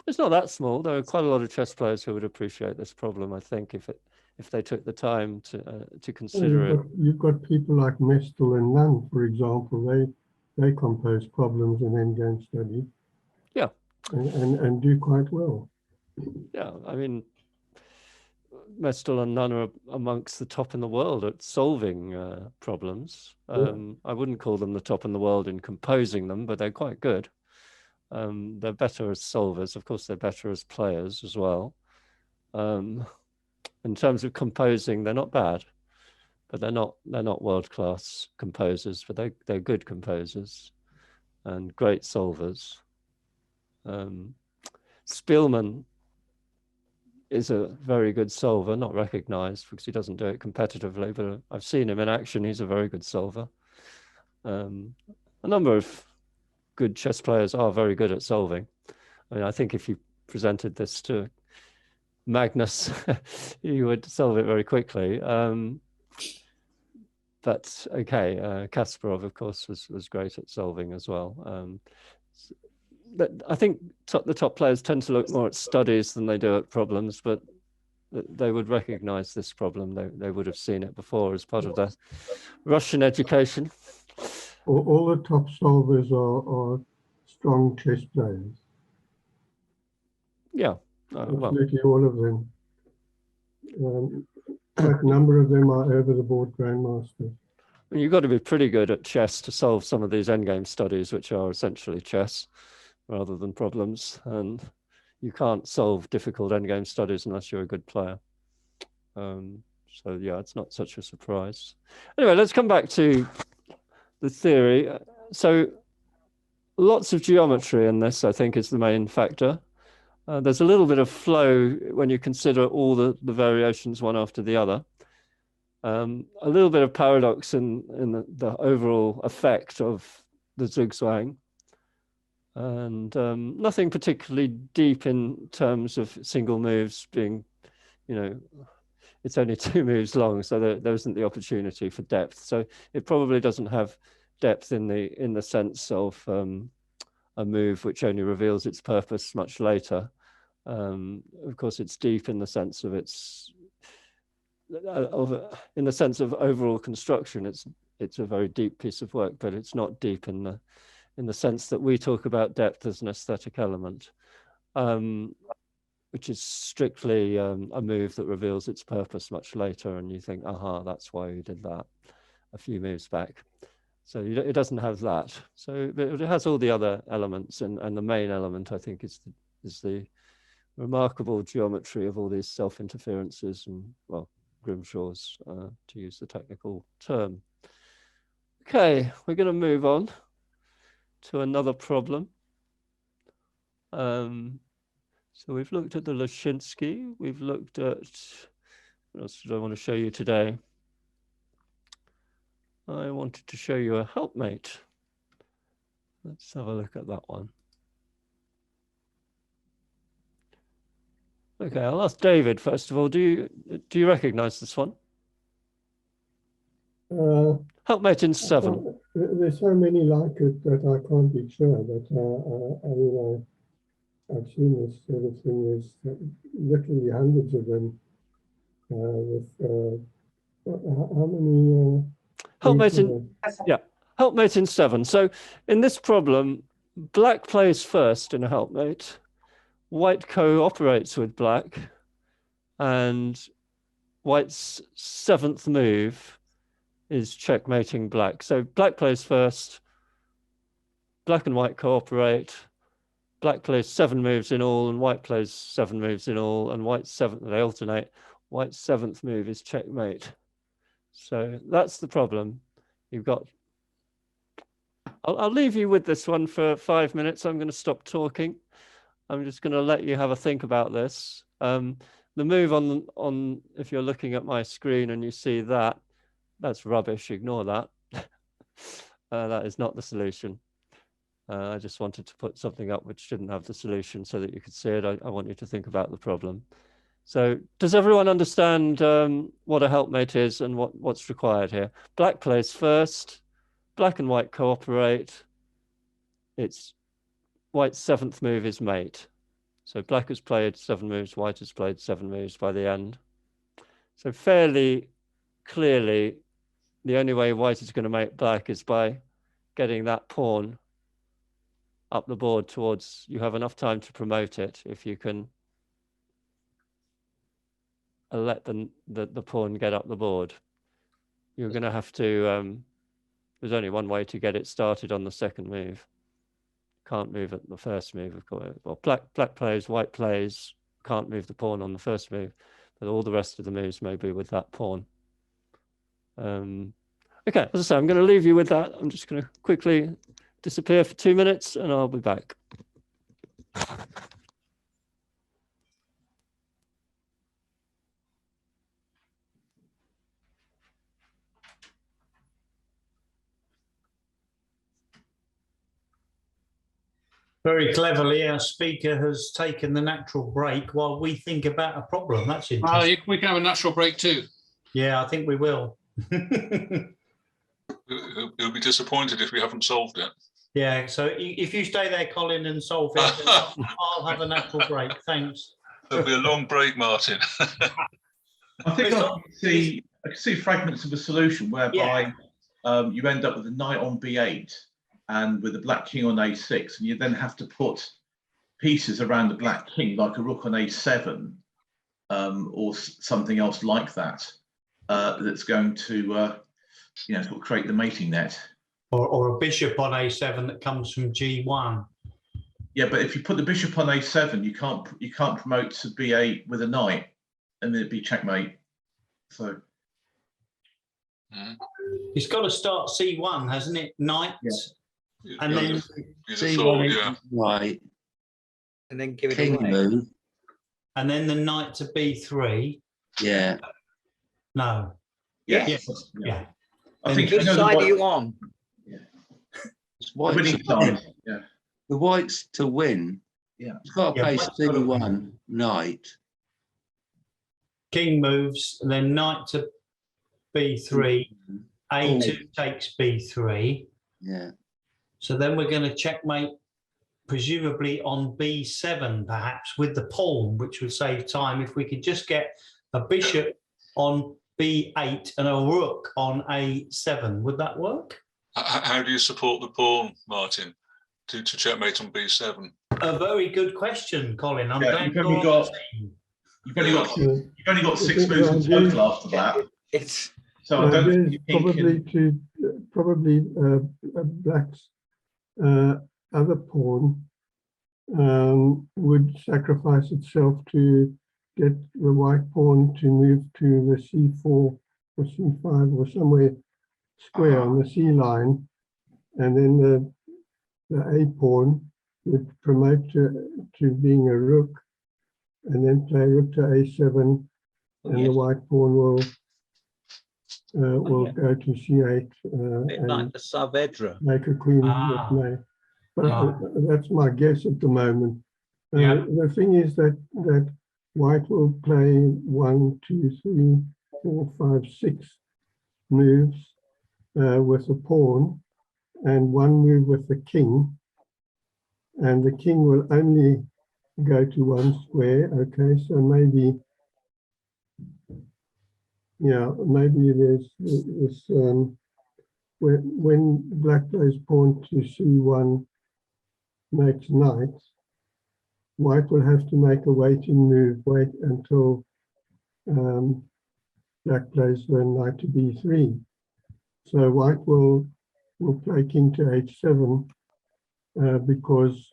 it's not that small. There are quite a lot of chess players who would appreciate this problem, I think, if they took the time to consider it. You've got people like Mestel and Nunn, for example. They compose problems in endgame study. Yeah. And do quite well. Yeah, I mean, Mestel and Nunn are amongst the top in the world at solving problems. I wouldn't call them the top in the world in composing them, but they're quite good. They're better as solvers. Of course, they're better as players as well. In terms of composing, they're not bad, but they're not world-class composers, but they're good composers and great solvers. Spielman is a very good solver, not recognized because he doesn't do it competitively, but I've seen him in action. He's a very good solver. A number of good chess players are very good at solving. I mean, I think if you presented this to Magnus, he would solve it very quickly. But okay, Kasparov, of course, was great at solving as well. But I think the top players tend to look more at studies than they do at problems, but they would recognize this problem. They would have seen it before as part of their Russian education. All the top solvers are strong chess players. Yeah. Absolutely all of them. Quite a number of them are over-the-board grandmasters. You've got to be pretty good at chess to solve some of these endgame studies, which are essentially chess rather than problems. And you can't solve difficult endgame studies unless you're a good player. So yeah, it's not such a surprise. Anyway, let's come back to the theory. So lots of geometry in this, I think, is the main factor. There's a little bit of flow when you consider all the variations one after the other. A little bit of paradox in the overall effect of the Zugzwang. And nothing particularly deep in terms of single moves being, it's only 2 moves long, so there isn't the opportunity for depth. So it probably doesn't have depth in the sense of a move which only reveals its purpose much later. Of course, it's deep in the sense of in the sense of overall construction. It's a very deep piece of work, but it's not deep in in the sense that we talk about depth as an aesthetic element, which is strictly a move that reveals its purpose much later, and you think, aha, that's why we did that a few moves back. So it doesn't have that. So it has all the other elements, and the main element, I think, is the remarkable geometry of all these self-interferences and, well, Grimshaw's, to use the technical term. Okay, we're going to move on to another problem. So we've looked at the Leshinsky, we've looked at, what else did I want to show you today? I wanted to show you a helpmate. Let's have a look at that one. Okay, I'll ask David first of all. Do you recognize this one? Helpmate in 7. There's so many like it that I can't be sure. But I mean, I've seen this sort of thing. There's literally hundreds of them. With how many? Helpmate in, yeah, helpmate in 7. So in this problem, black plays first in a helpmate. White cooperates with black, and white's 7th move is checkmating black. So black plays first, black and white cooperate, black plays 7 moves in all, and white plays 7 moves in all, and white's 7th, they alternate. White's 7th move is checkmate. So that's the problem. You've got, I'll leave you with this one for 5 minutes. I'm going to stop talking. I'm just going to let you have a think about this. The move on, if you're looking at my screen and you see that, that's rubbish, ignore that. That is not the solution. I just wanted to put something up which didn't have the solution so that you could see it. I want you to think about the problem. So does everyone understand what a helpmate is and what's required here? Black plays first, black and white cooperate. It's white's 7th move is mate. So black has played 7 moves, white has played 7 moves by the end. So fairly clearly, the only way white is going to make black is by getting that pawn up the board towards, you have enough time to promote it if you can let the pawn get up the board. You're going to have to, there's only one way to get it started on the 2nd move. Can't move at the 1st move, of course. Well, black plays, white plays, can't move the pawn on the 1st move, but all the rest of the moves may be with that pawn. Okay, as I say, I'm going to leave you with that. I'm just going to quickly disappear for 2 minutes and I'll be back. Very cleverly, our speaker has taken the natural break while we think about a problem. That's interesting. We can have a natural break too. Yeah, I think we will. He'll be disappointed if we haven't solved it. Yeah, so if you stay there, Colin, and solve it, I'll have a natural break. Thanks. There'll be a long break, Martin. I think I can see fragments of a solution whereby you end up with a knight on b8 and with a black king on a6, and you then have to put pieces around the black king, like a rook on a7, or something else like that, that's going to sort of create the mating net. Or a bishop on a7 that comes from g1. Yeah, but if you put the bishop on a7, you can't promote to b8 with a knight, and then it'd be checkmate. So it's got to start c1, hasn't it? Knight, and then c1 right, and then give it king away. move, and then the knight to b3. Yeah. No. Yes. Yeah. I think which side are you on? It's white the whites to win. Yeah. It's got to play c1 knight. King moves, and then knight to b3. A2 takes b3. Yeah. So then we're going to checkmate, presumably on b7, perhaps with the pawn, which would save time if we could just get a bishop on b8 and a rook on a7. Would that work? How do you support the pawn, Martin? to checkmate on b7? A very good question, Colin. I'm glad you've you're only on got the team. you've only got 6 moves in total after that. It's so I don't think There's you probably Black's other pawn would sacrifice itself to get the white pawn to move to the c4 or c5 or somewhere square on the c line, and then the a pawn would promote to being a rook, and then play rook to a7, and the white pawn will go to c8 bit like the Saavedra. make a queen with may. But that's my guess at the moment. The thing is that white will play 1, 2, 3, 4, 5, 6 moves with a pawn, and 1 move with the king, and the king will only go to 1 square. Okay, so maybe there's this when Black plays pawn to c1 makes knight, white will have to make a waiting move, wait until Black plays the knight to b3. So white will play king to h7 because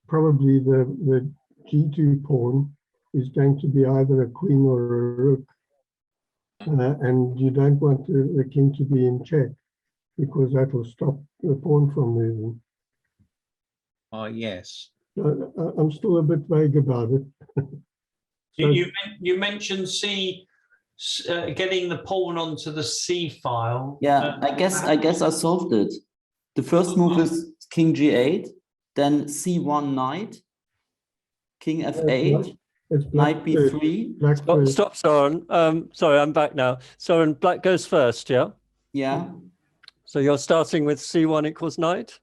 probably the g2 pawn is going to be either a queen or a rook, and you don't want the king to be in check because that will stop the pawn from moving. Oh, yes. I'm still a bit vague about it. You mentioned getting the pawn onto the c file. Yeah, I guess I solved it. The first move is king g8, then c1 knight, king f8, knight b3. Stop, Soren. Sorry, I'm back now. Soren, Black goes first, yeah? Yeah. So you're starting with c1 equals knight?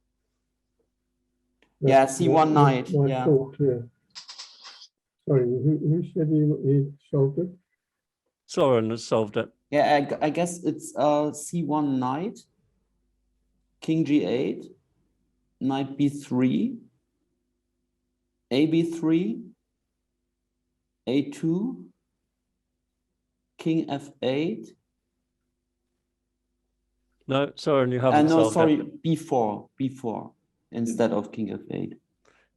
Yeah, c1 knight. Yeah. Sorry, who said he solved it? Soren has solved it. Yeah, I guess it's c1 knight, king g8, knight b3, a b3, a2, king f8. No, Soren, you haven't solved it. b4 instead of king f8.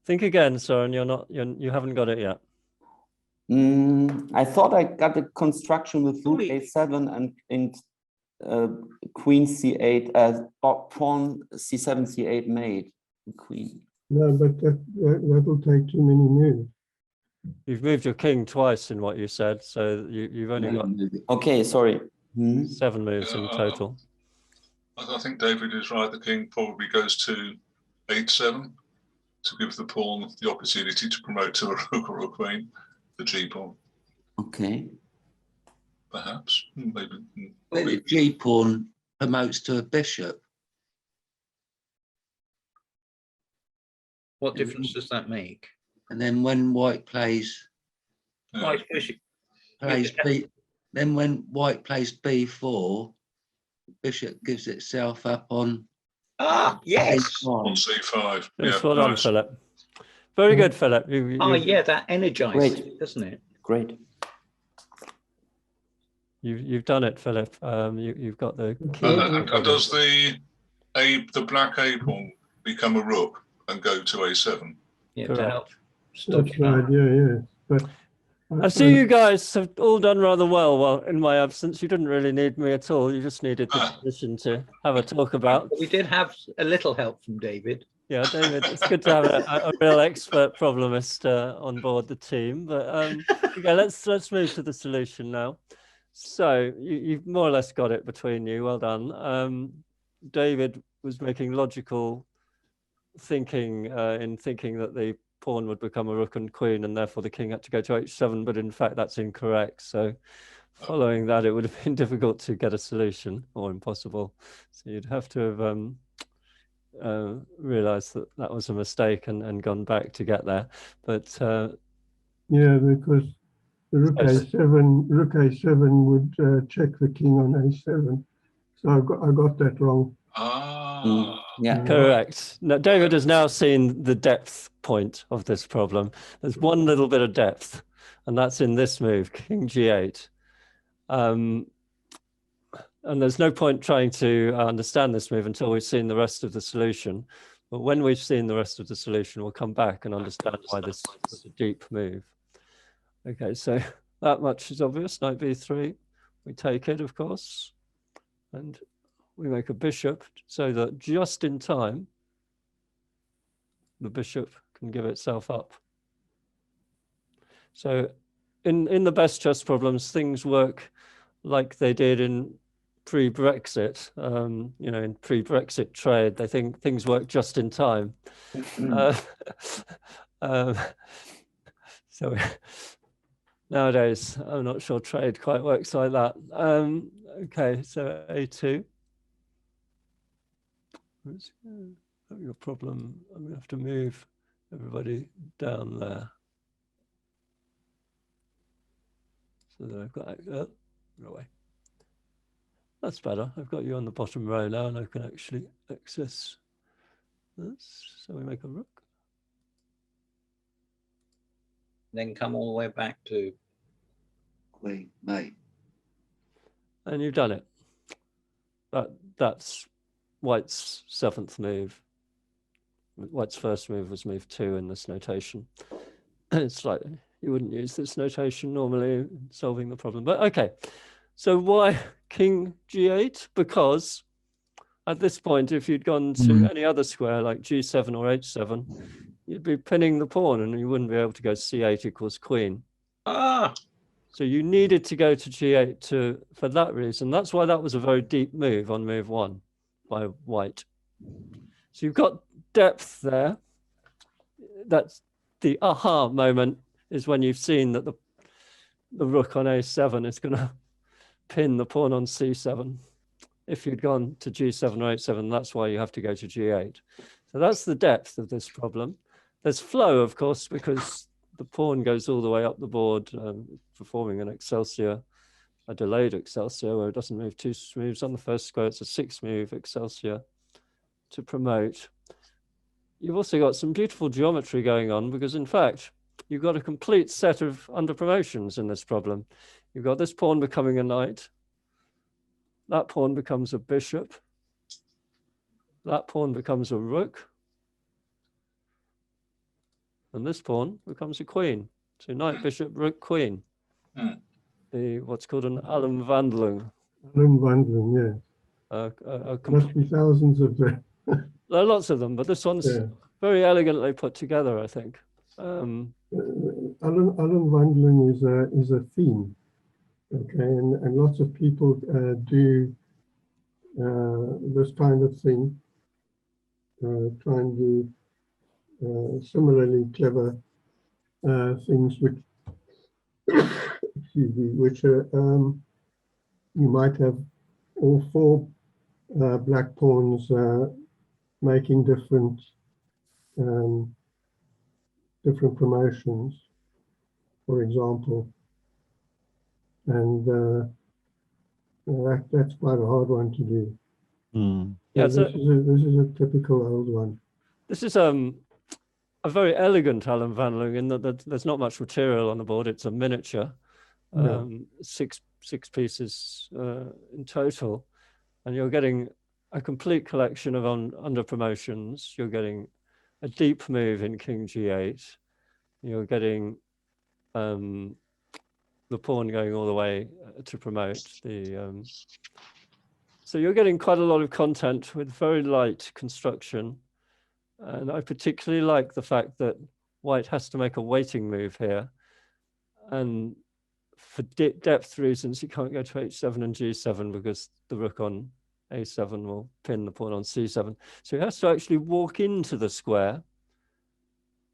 Think again, Soren. You haven't got it yet. I thought I got the construction with rook a7 and queen c8 as pawn c7 c8 mate queen. No, but that will take too many moves. You've moved your king twice in what you said, so you've only got. Okay, sorry. 7 moves in total. I think David is right. The king probably goes to h7 to give the pawn the opportunity to promote to a rook or a queen, the g pawn. Okay. Perhaps, maybe. Well, the g pawn promotes to a bishop. What difference does that make? And then when white plays, plays b, then when white plays b4, bishop gives itself up on. Yes. On c5. Yes, well done, Philip. Very good, Philip. Yeah, that energizes it, doesn't it? Great. You've done it, Philip. You've got the key. And does the black a pawn become a rook and go to a7? Yeah, Correct. to help. That's right, yeah. But I see you guys have all done rather well in my absence. You didn't really need me at all. You just needed the position to have a talk about. We did have a little help from David. Yeah, David, it's good to have a real expert problemist on board the team. But okay, let's move to the solution now. So you've more or less got it between you. Well done. David was making logical thinking in thinking that the pawn would become a rook and queen, and therefore the king had to go to h7. But in fact, that's incorrect. So following that, it would have been difficult to get a solution, or impossible. So you'd have to have realized that was a mistake and gone back to get there. But yeah, because the rook a7 would check the king on a7. So I got that wrong. Yeah. Correct. Now, David has now seen the depth point of this problem. There's one little bit of depth, and that's in this move, King G8. And there's no point trying to understand this move until we've seen the rest of the solution. But when we've seen the rest of the solution, we'll come back and understand why this was a deep move. Okay, so that much is obvious. Knight b3, we take it, of course, and we make a bishop so that just in time, the bishop can give itself up. So in the best chess problems, things work like they did in pre-Brexit. You know, in pre-Brexit trade, they think things work just in time. So nowadays, I'm not sure trade quite works like that. Okay, so A2. Your problem, I'm going to have to move everybody down there. So that I've got, no way. That's better. I've got you on the bottom row now, and I can actually access this. So we make a rook. Then come all the way back to Queen, mate. And you've done it. That's White's 7th move. White's first move was move 2 in this notation. It's like you wouldn't use this notation normally in solving the problem, but okay. So why King G8? Because at this point, if you'd gone to any other square like G7 or H7, you'd be pinning the pawn and you wouldn't be able to go C8 equals queen. Ah! So you needed to go to G8 for that reason. That's why that was a very deep move on move 1 by White. So you've got depth there. That's the aha moment, is when you've seen that the rook on A7 is going to pin the pawn on C7. If you'd gone to G7 or H7, that's why you have to go to G8. So that's the depth of this problem. There's flow, of course, because the pawn goes all the way up the board, performing an Excelsior, a delayed Excelsior, where it doesn't move 2 moves on the first square. It's a 6-move Excelsior to promote. You've also got some beautiful geometry going on, because in fact, you've got a complete set of under promotions in this problem. You've got this pawn becoming a knight. That pawn becomes a bishop. That pawn becomes a rook. And this pawn becomes a queen. So knight, bishop, rook, queen. The what's called an Allemwandelung. Allemwandelung, yeah. Must be thousands of them. There are lots of them, but this one's very elegantly put together, I think. Allemwandelung is a theme, okay, and lots of people do this kind of thing, try and do similarly clever things which, excuse me, which are, you might have all 4 black pawns making different promotions, for example, and that's quite a hard one to do. Yeah, so this is a typical old one. This is a very elegant Allemwandelung in that there's not much material on the board. It's a miniature, 6 pieces in total, and you're getting a complete collection of under promotions. You're getting a deep move in King G8. You're getting the pawn going all the way to promote the. So you're getting quite a lot of content with very light construction. And I particularly like the fact that White has to make a waiting move here. And for depth reasons, you can't go to H7 and G7 because the rook on A7 will pin the pawn on C7. So he has to actually walk into the square,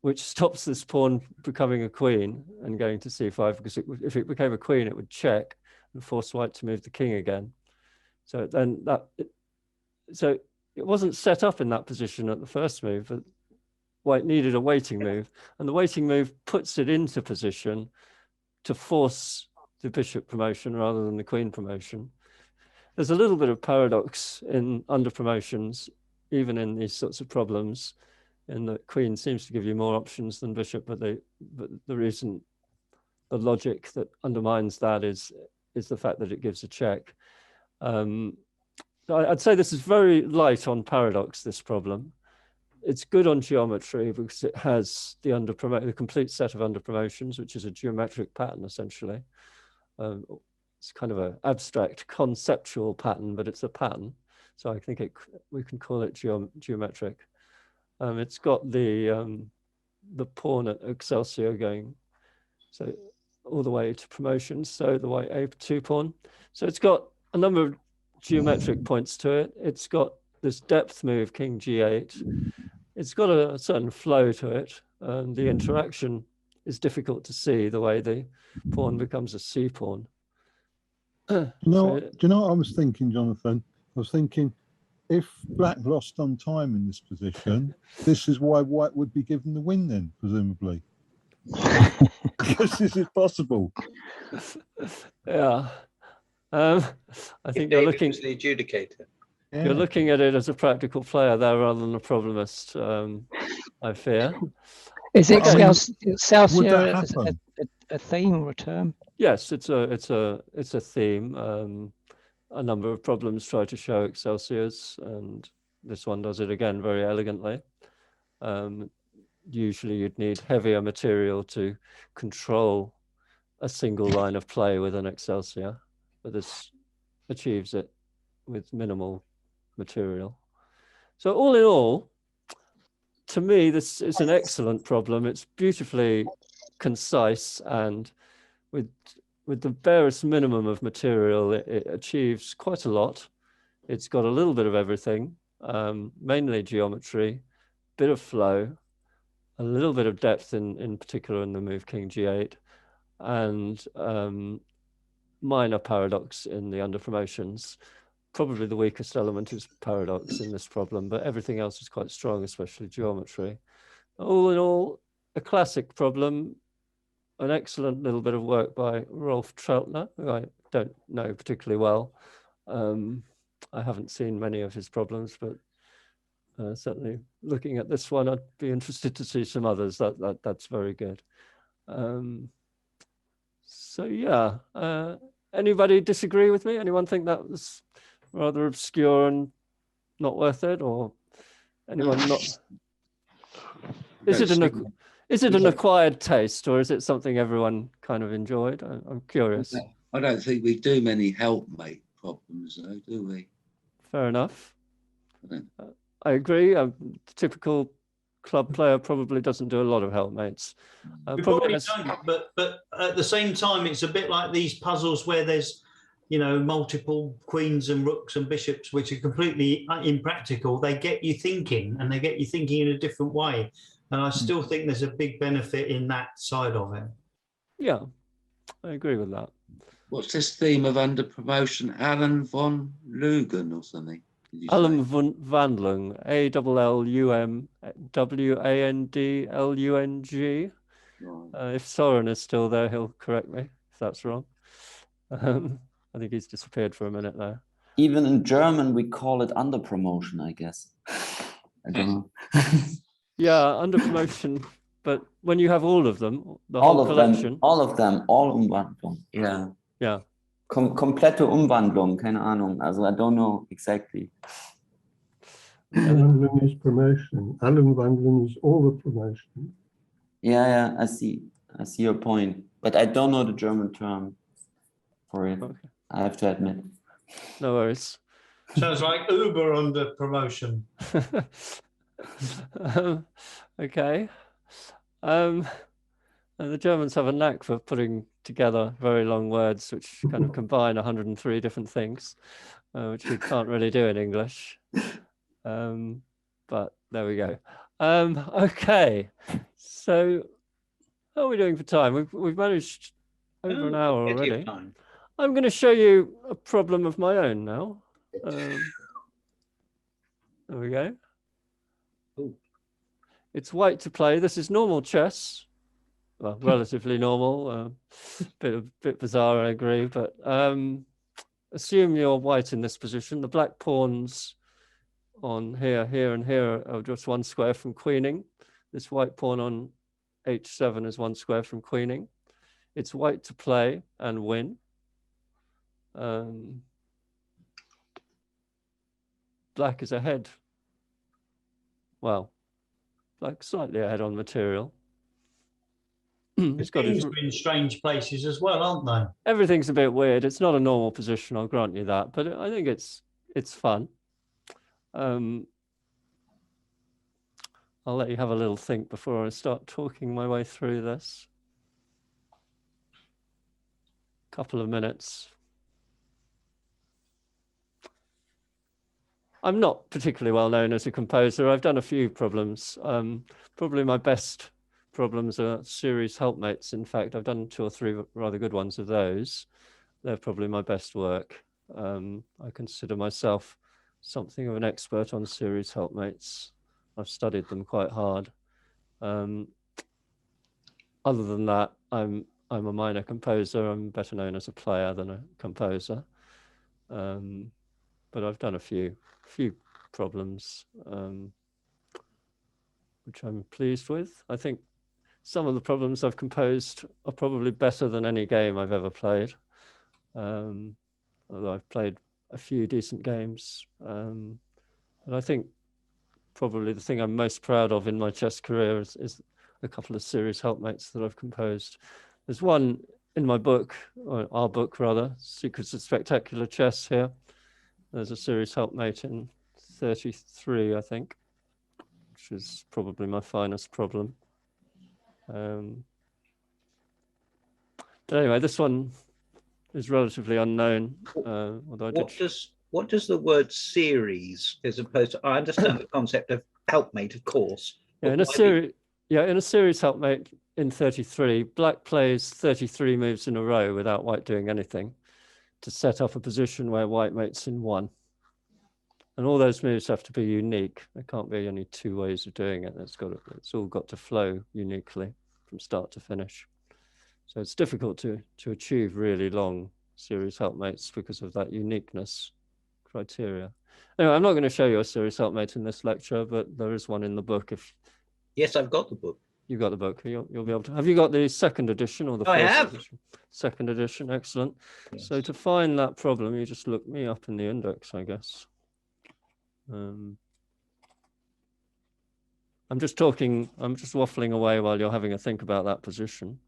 which stops this pawn becoming a queen and going to C5, because if it became a queen, it would check and force White to move the king again. So then so it wasn't set up in that position at the first move, but White needed a waiting move, and the waiting move puts it into position to force the bishop promotion rather than the queen promotion. There's a little bit of paradox in under promotions even in these sorts of problems, in that queen seems to give you more options than bishop, but the reason, the logic that undermines that is the fact that it gives a check. I'd say this is very light on paradox, this problem. It's good on geometry because it has the complete set of under promotions, which is a geometric pattern essentially. It's kind of an abstract conceptual pattern, but it's a pattern. So I think we can call it geometric. It's got the pawn at Excelsior going so all the way to promotions, so the white A2 pawn. So it's got a number of geometric points to it. It's got this depth move, King G8. It's got a certain flow to it. The interaction is difficult to see, the way the pawn becomes a C pawn. Do you know what I was thinking, Jonathan? I was thinking, if black lost on time in this position, this is why white would be given the win then, presumably. Because this is possible. Yeah. I think you're looking at the adjudicator. You're looking at it as a practical player there rather than a problemist, I fear. Is Excelsior a theme or a term? Yes, it's a theme. A number of problems try to show Excelsiors, and this one does it again very elegantly. Usually you'd need heavier material to control a single line of play with an Excelsior, but this achieves it with minimal material. So all in all, to me, this is an excellent problem. It's beautifully concise, and with the barest minimum of material, it achieves quite a lot. It's got a little bit of everything, mainly geometry, bit of flow, a little bit of depth in particular in the move King G8, and minor paradox in the under promotions. Probably the weakest element is paradox in this problem, but everything else is quite strong, especially geometry. All in all, a classic problem, an excellent little bit of work by Rolf Trautner, who I don't know particularly well. I haven't seen many of his problems, but certainly looking at this one, I'd be interested to see some others. That's very good. So yeah, anybody disagree with me? Anyone think that was rather obscure and not worth it, or anyone not? Is it an acquired taste, or is it something everyone kind of enjoyed? I'm curious. I don't think we do many helpmate problems, though, do we? Fair enough. I agree. The typical club player probably doesn't do a lot of helpmates. We probably don't, but at the same time, it's a bit like these puzzles where there's, you know, multiple queens and rooks and bishops, which are completely impractical. They get you thinking, and they get you thinking in a different way. And I still think there's a big benefit in that side of it. Yeah, I agree with that. What's this theme of under promotion? Alan von Lugan or something? Alan van Wandlung, ALLUMWANDLUNG. If Soren is still there, he'll correct me if that's wrong. I think he's disappeared for a minute there. Even in German, we call it under promotion, I guess. I don't know. Yeah, under promotion. But when you have all of them, the whole collection. All Umwandlung. Yeah. Yeah. Komplette Umwandlung, keine Ahnung. Also I don't know exactly. Umwandlung is promotion. Umwandlung is all the promotion. Yeah, I see your point. But I don't know the German term for it. Okay. I have to admit. No worries. Sounds like Uber under promotion. Okay. And the Germans have a knack for putting together very long words which kind of combine 103 different things, which we can't really do in English. But there we go. Okay. So how are we doing for time? We've managed over an hour already. I'm going to show you a problem of my own now. There we go. Ooh. It's white to play. This is normal chess. Well, relatively normal. Bit bizarre, I agree. But assume you're white in this position. The black pawns on here, here, and here are just 1 square from queening. This white pawn on h7 is 1 square from queening. It's white to play and win. Black is ahead. Well, black slightly ahead on material. It's got in strange places as well, aren't they? Everything's a bit weird. It's not a normal position, I'll grant you that, but I think it's fun. I'll let you have a little think before I start talking my way through this. Couple of minutes. I'm not particularly well known as a composer. I've done a few problems. Probably my best problems are series helpmates. In fact, I've done 2 or 3 rather good ones of those. They're probably my best work. I consider myself something of an expert on series helpmates. I've studied them quite hard. Other than that, I'm a minor composer. I'm better known as a player than a composer. But I've done a few problems, which I'm pleased with. I think some of the problems I've composed are probably better than any game I've ever played. Although I've played a few decent games. And I think probably the thing I'm most proud of in my chess career is a couple of series helpmates that I've composed. There's one in my book, or our book rather, Secrets of Spectacular Chess here. There's a series helpmate in 33, I think, which is probably my finest problem. But anyway, this one is relatively unknown. Although what does the word series, as opposed to, I understand the concept of helpmate, of course. Yeah, in a series helpmate in 33, black plays 33 moves in a row without white doing anything to set up a position where white mates in 1. And all those moves have to be unique. There can't be only 2 ways of doing it. It's all got to flow uniquely from start to finish. So it's difficult to achieve really long series helpmates because of that uniqueness criteria. Anyway, I'm not going to show you a series helpmate in this lecture, but there is one in the book. Yes, I've got the book. You've got the book. You'll be able to. Have you got the 2nd edition or the first edition? 2nd edition, excellent. Yes. So to find that problem, you just look me up in the index, I guess. I'm just waffling away while you're having a think about that position.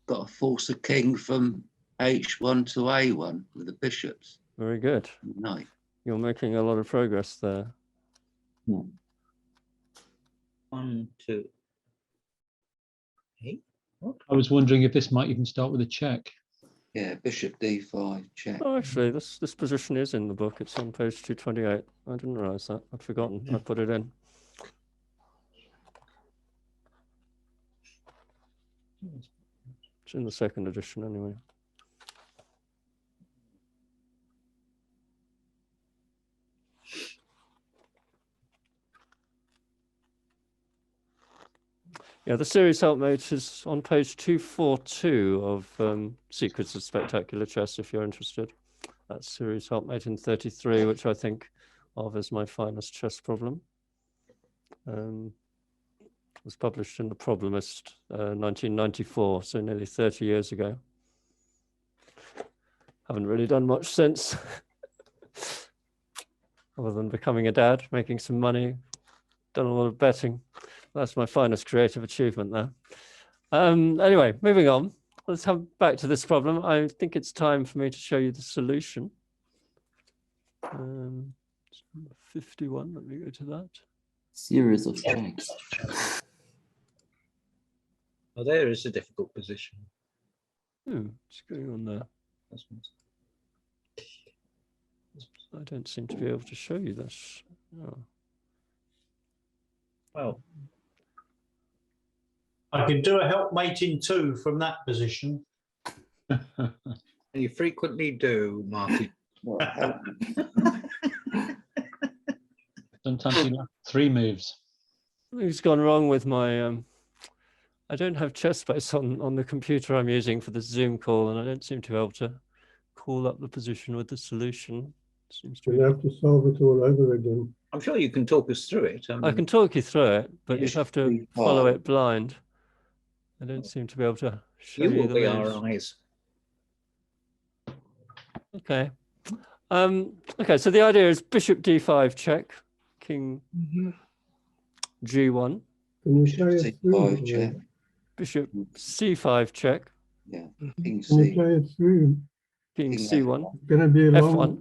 Got to force a king from H1 to A1 with the bishops. Very good. Knight. You're making a lot of progress there. 1, 2. Hey, what? I was wondering if this might even start with a check. Yeah, bishop d5, check. Oh, actually, this position is in the book. It's on page 228. I didn't realize that. I'd forgotten. I put it in. It's in the 2nd edition anyway. Yeah, the series helpmate is on page 242 of Secrets of Spectacular Chess, if you're interested. That's series helpmate in 33, which I think of as my finest chess problem. It was published in The Problemist, 1994, so nearly 30 years ago. Haven't really done much since, other than becoming a dad, making some money, done a lot of betting. That's my finest creative achievement there. Anyway, moving on. Let's come back to this problem. I think it's time for me to show you the solution. 51, let me go to that. Series of checks. Oh, there is a difficult position. What's going on there? I don't seem to be able to show you this. Oh. Well, I can do a helpmate in 2 from that position. You frequently do, Marty. Sometimes you have 3 moves. Something's gone wrong with my. I don't have chess space on the computer I'm using for the Zoom call, and I don't seem to be able to call up the position with the solution. Seems to We'll have to solve it all over again. I'm sure you can talk us through it. I can talk you through it, but you'd have to Bishop follow D5. it blind. I don't seem to be able to show You you will the be moves. our eyes. Okay. Okay, so the idea is bishop d5 check, king g1. Can you play it through? check. Bishop c5 check. Yeah. King Can you C. play it through? King c1. It's going to be a long. F1.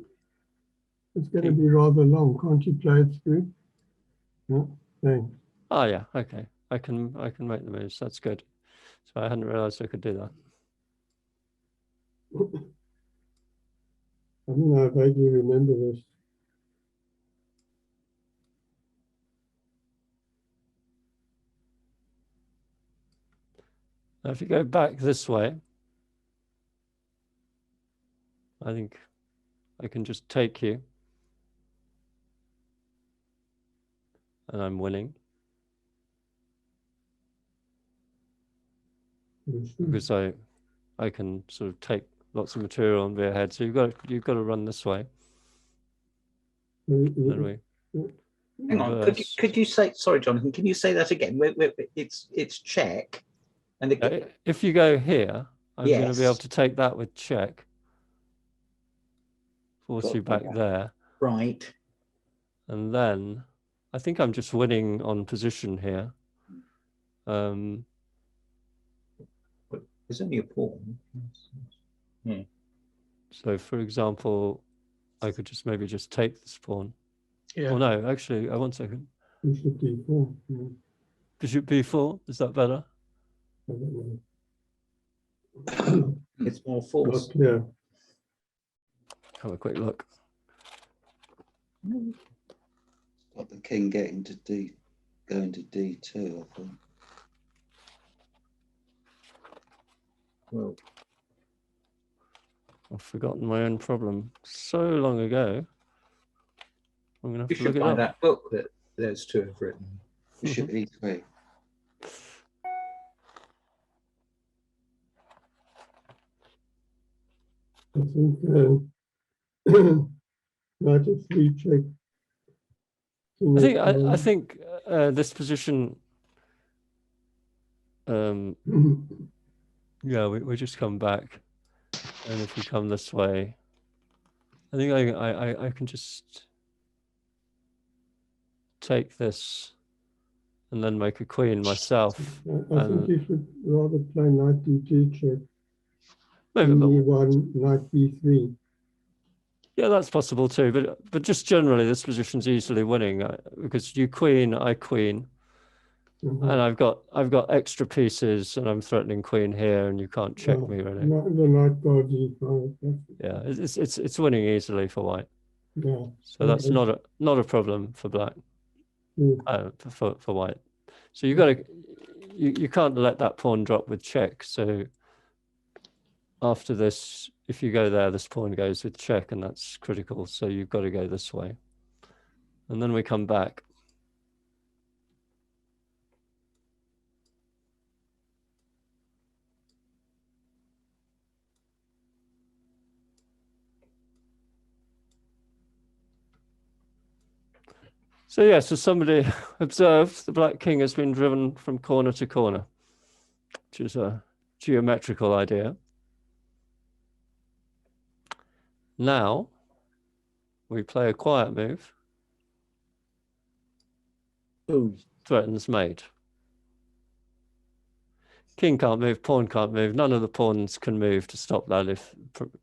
It's going to be rather long. Can't you play it through? No, thanks. Oh yeah, okay. I can make the moves. That's good. So I hadn't realized I could do that. I don't know, I vaguely remember this. Now, if you go back this way, I think I can just take you. And I'm winning. Because I can sort of take lots of material and be ahead. So you've got to run this way. Then we Hang on, could you say, sorry, Jonathan, can you say that again? It's check. And if you go here, I'm going to be able Yes. to take that with check. Force you back there. Right. And then I think I'm just winning on position here. There's only a pawn. So for example, I could just maybe just take this pawn. Yeah. Oh no, actually, one second. Bishop d4. Yeah. Bishop b4, is that better? I don't It's more force. know. Yeah. Have a quick look. Got the king getting to going to D2, I think. Well, I've forgotten my own problem so long ago. I'm going to you have to should look it buy up. that book that those two have written. Bishop E3. I think knight f3 check. I think this position. Yeah, we just come back, and if we come this way, I think I can just take this, and then make a queen myself. I think you should rather play knight d2 check. Maybe, e1, knight b3. yeah, that's possible too. But just generally, this position's easily winning because you queen, I queen. And I've got extra pieces, and I'm threatening queen here, and you can't check me really. The knight guards e5. Yeah, it's winning easily for white. Yeah. So that's not a problem for black. For white. So you can't let that pawn drop with check. So after this, if you go there, this pawn goes with check, and that's critical. So you've got to go this way, and then we come back. So yeah, so somebody observed the black king has been driven from corner to corner, which is a geometrical idea. Now we play a quiet move. Threatens mate. King can't move, pawn can't move. None of the pawns can move to stop that if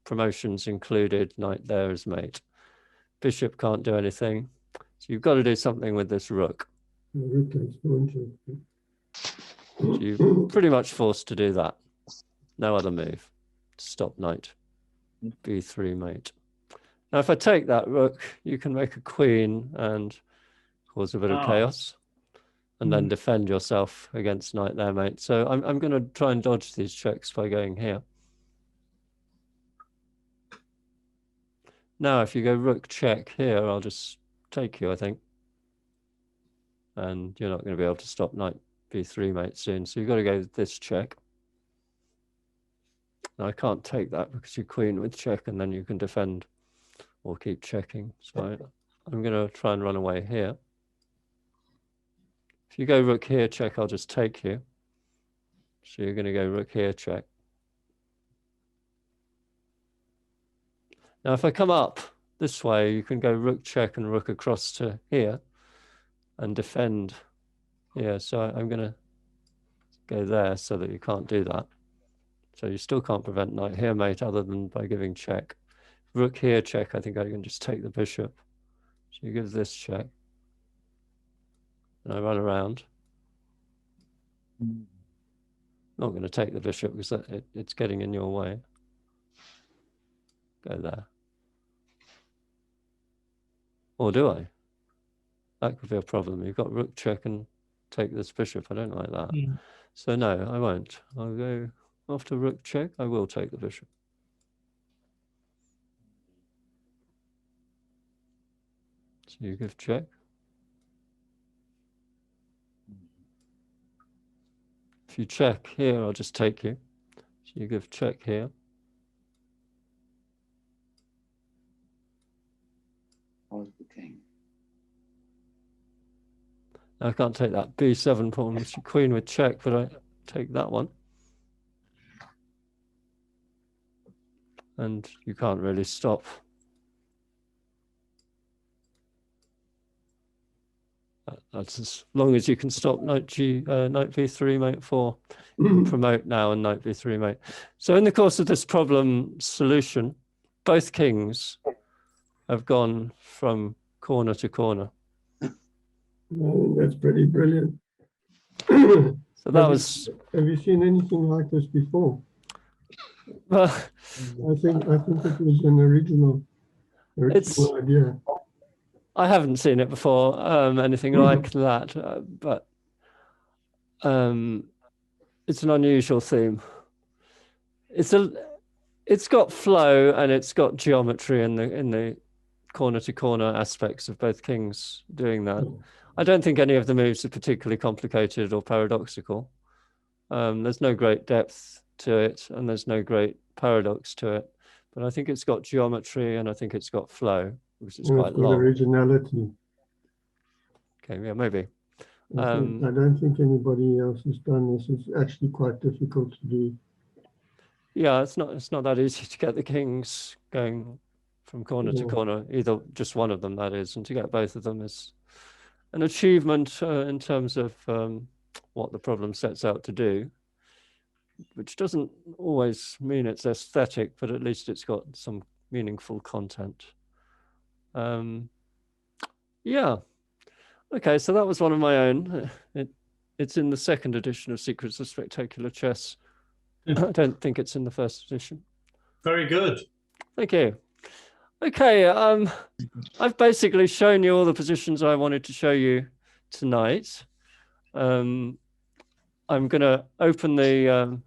promotions included, knight there is mate. Bishop can't do anything. So you've got to do something with this rook. So you're pretty much forced to do that. No other move. Stop knight. B3 mate. Now if I take that rook, you can make a queen and cause a bit of chaos. And then defend yourself against knight there, mate. So I'm going to try and dodge these checks by going here. Now if you go rook check here, I'll just take you, I think. And you're not going to be able to stop knight b3 mate soon. So you've got to go with this check. Now I can't take that because you queen with check, and then you can defend or keep checking. So I'm going to try and run away here. If you go rook here, check, I'll just take you. So you're going to go rook here, check. Now, if I come up this way, you can go rook check and rook across to here and defend here. So I'm going to go there so that you can't do that. So you still can't prevent knight here, mate, other than by giving check. Rook here, check. I think I can just take the bishop. So you give this check. And I run around. Not going to take the bishop because it's getting in your way. Go there. Or do I? That could be a problem. You've got rook check and take this bishop. I don't like that. So no, I won't. I'll go after rook check. I will take the bishop. So you give check. If you check here, I'll just take you. So you give check here. Follows the king. I can't take that b7 pawn, which is queen with check, but I take that one. And you can't really stop. That's as long as you can stop knight b3, mate 4. Promote now and knight b3, mate. So in the course of this problem solution, both kings have gone from corner to corner. I think that's pretty brilliant. So that was. Have you seen anything like this before? Well, I think it was an original idea. I haven't seen it before, anything like that, but it's an unusual theme. It's got flow and it's got geometry in the corner to corner aspects of both kings doing that. I don't think any of the moves are particularly complicated or paradoxical. There's no great depth to it and there's no great paradox to it, but I think it's got geometry and I think it's got flow, which is quite long. Originality. Okay, yeah, maybe. I don't think anybody else has done this. It's actually quite difficult to do. Yeah, it's not that easy to get the kings going from corner to corner, either just one of them, that is, and to get both of them is an achievement in terms of what the problem sets out to do, which doesn't always mean it's aesthetic, but at least it's got some meaningful content. Yeah. Okay, so that was one of my own. It's in the second edition of Secrets of Spectacular Chess. I don't think it's in the first edition. Very good. Thank you. Okay, I've basically shown you all the positions I wanted to show you tonight. I'm going to open the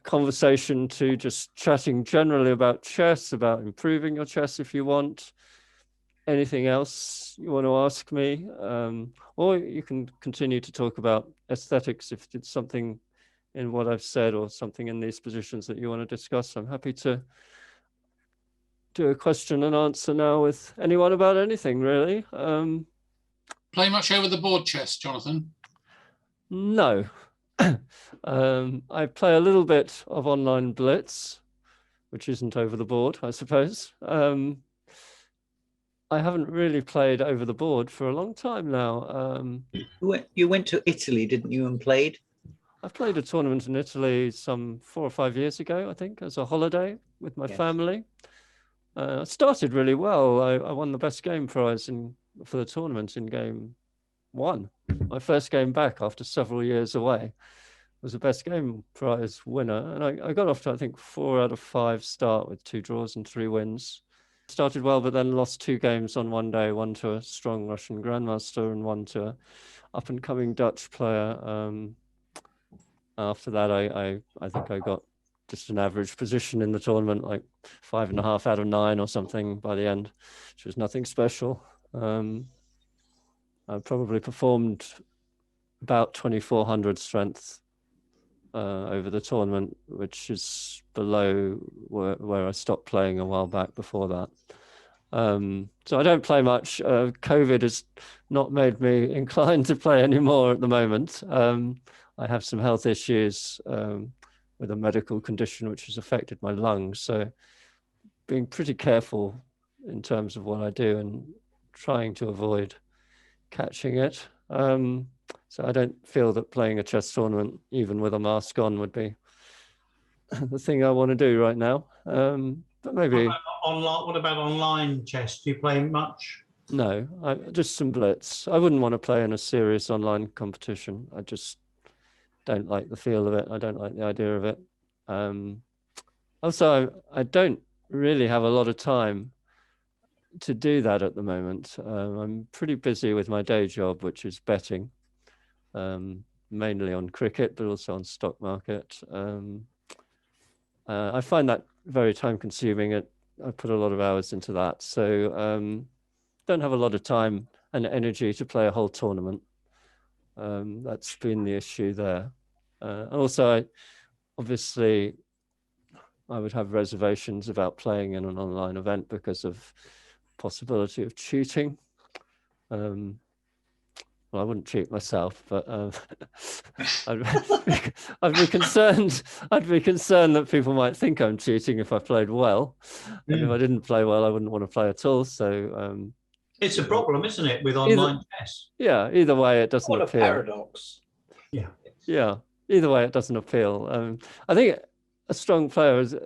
conversation to just chatting generally about chess, about improving your chess if you want. Anything else you want to ask me? Or you can continue to talk about aesthetics if it's something in what I've said or something in these positions that you want to discuss. I'm happy to do a question and answer now with anyone about anything, really. Play much over the board chess, Jonathan? No. I play a little bit of online blitz, which isn't over the board, I suppose. I haven't really played over the board for a long time now. You went to Italy, didn't you, and played? I played a tournament in Italy some 4 or 5 years ago, I think, as a holiday with my family. I started really well. I won the best game prize for the tournament in game 1. My first game back after several years away was the best game prize winner. And I got off to, I think, 4 out of 5 start with 2 draws and 3 wins. Started well, but then lost 2 games on one day, one to a strong Russian grandmaster and one to an up-and-coming Dutch player. After that, I think I got just an average position in the tournament, like 5.5 out of 9 or something by the end, which was nothing special. I probably performed about 2400 strength over the tournament, which is below where I stopped playing a while back before that. So I don't play much. COVID has not made me inclined to play anymore at the moment. I have some health issues with a medical condition which has affected my lungs. So being pretty careful in terms of what I do and trying to avoid catching it. So I don't feel that playing a chess tournament, even with a mask on, would be the thing I want to do right now. But maybe what about online chess? Do you play much? no, just some blitz. I wouldn't want to play in a serious online competition. I just don't like the feel of it. I don't like the idea of it. Also, I don't really have a lot of time to do that at the moment. I'm pretty busy with my day job, which is betting, mainly on cricket, but also on stock market. I find that very time consuming. I put a lot of hours into that. So don't have a lot of time and energy to play a whole tournament. That's been the issue there. Also, obviously, I would have reservations about playing in an online event because of possibility of cheating. Well, I wouldn't cheat myself, but I'd be concerned. I'd be concerned that people might think I'm cheating if I played well, and if I didn't play well, I wouldn't want to play at all. So it's a problem, isn't it, with online chess? Yeah. Either way, it doesn't What a appeal. paradox. Yeah. Yeah. Either way, it doesn't appeal. I think a strong player is,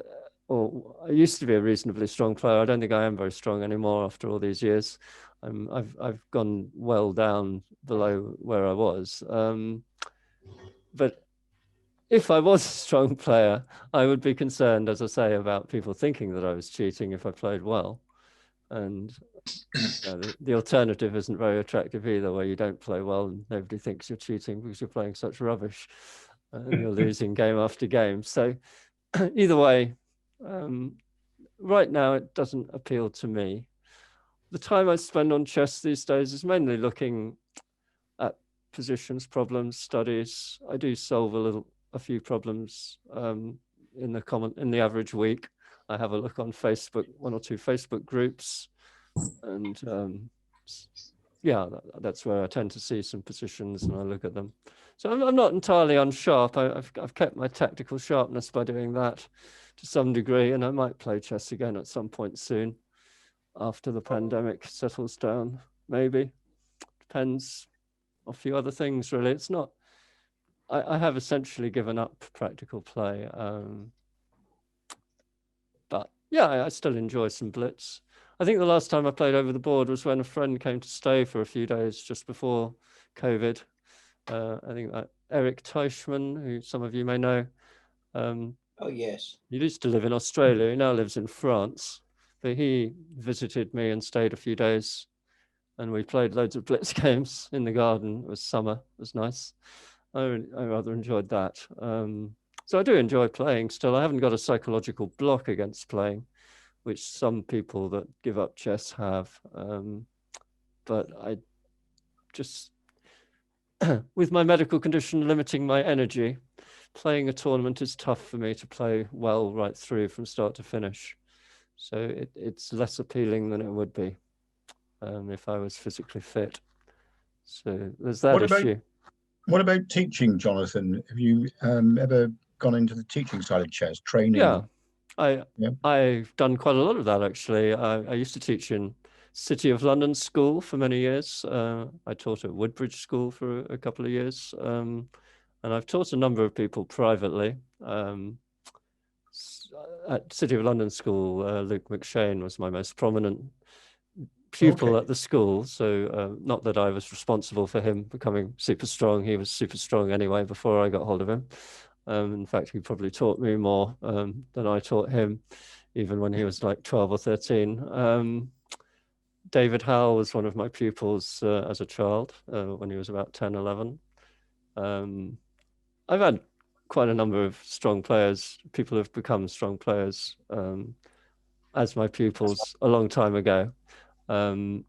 or I used to be a reasonably strong player. I don't think I am very strong anymore after all these years. I've gone well down below where I was. But if I was a strong player, I would be concerned, as I say, about people thinking that I was cheating if I played well. And the alternative isn't very attractive either, where you don't play well and nobody thinks you're cheating because you're playing such rubbish and you're losing game after game. So either way, right now it doesn't appeal to me. The time I spend on chess these days is mainly looking at positions, problems, studies. I do solve a few problems in the average week. I have a look on Facebook, 1 or 2 Facebook groups, and yeah, that's where I tend to see some positions and I look at them. So I'm not entirely unsharp. I've kept my tactical sharpness by doing that to some degree, and I might play chess again at some point soon after the pandemic settles down, maybe. Depends on a few other things, really. It's not, I have essentially given up practical play. But yeah, I still enjoy some blitz. I think the last time I played over the board was when a friend came to stay for a few days just before COVID. I think that Eric Teichmann, who some of you may know. Oh, yes. He used to live in Australia. He now lives in France. But he visited me and stayed a few days. And we played loads of blitz games in the garden. It was summer. It was nice. I rather enjoyed that. So I do enjoy playing still. I haven't got a psychological block against playing, which some people that give up chess have. But I just, with my medical condition limiting my energy, playing a tournament is tough for me to play well right through from start to finish. So it's less appealing than it would be if I was physically fit. So there's that issue. What about teaching, Jonathan? Have you ever gone into the teaching side of chess, training? Yeah, I've done quite a lot of that, actually. I used to teach in City of London School for many years. I taught at Woodbridge School for a couple of years. And I've taught a number of people privately. At City of London School, Luke McShane was my most prominent pupil at the school. So not that I was responsible for him becoming super strong. He was super strong anyway before I got hold of him. In fact, he probably taught me more than I taught him, even when he was like 12 or 13. David Howell was one of my pupils as a child when he was about 10, 11. I've had quite a number of strong players, people who have become strong players as my pupils a long time ago. I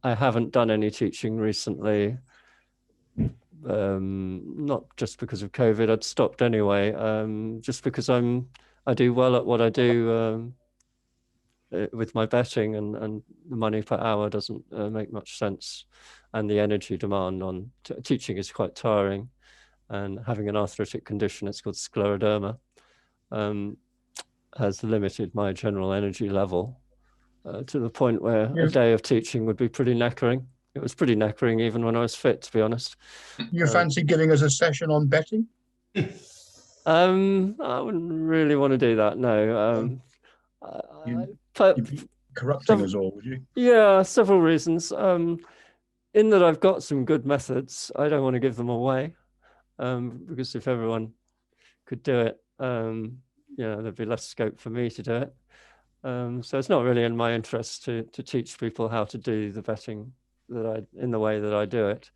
haven't done any teaching recently not just because of COVID. I'd stopped anyway, just because I do well at what I do with my betting, and the money per hour doesn't make much sense, and the energy demand on teaching is quite tiring, and having an arthritic condition, it's called scleroderma, has limited my general energy level to the point where a day of teaching would be pretty knackering. It was pretty knackering even when I was fit, to be honest. You fancy giving us a session on betting? I wouldn't really want to do that, no. You'd be corrupting us all, would you? Yeah, several reasons. In that I've got some good methods, I don't want to give them away, because if everyone could do it, there'd be less scope for me to do it. So it's not really in my interest to teach people how to do the betting in the way that I do it.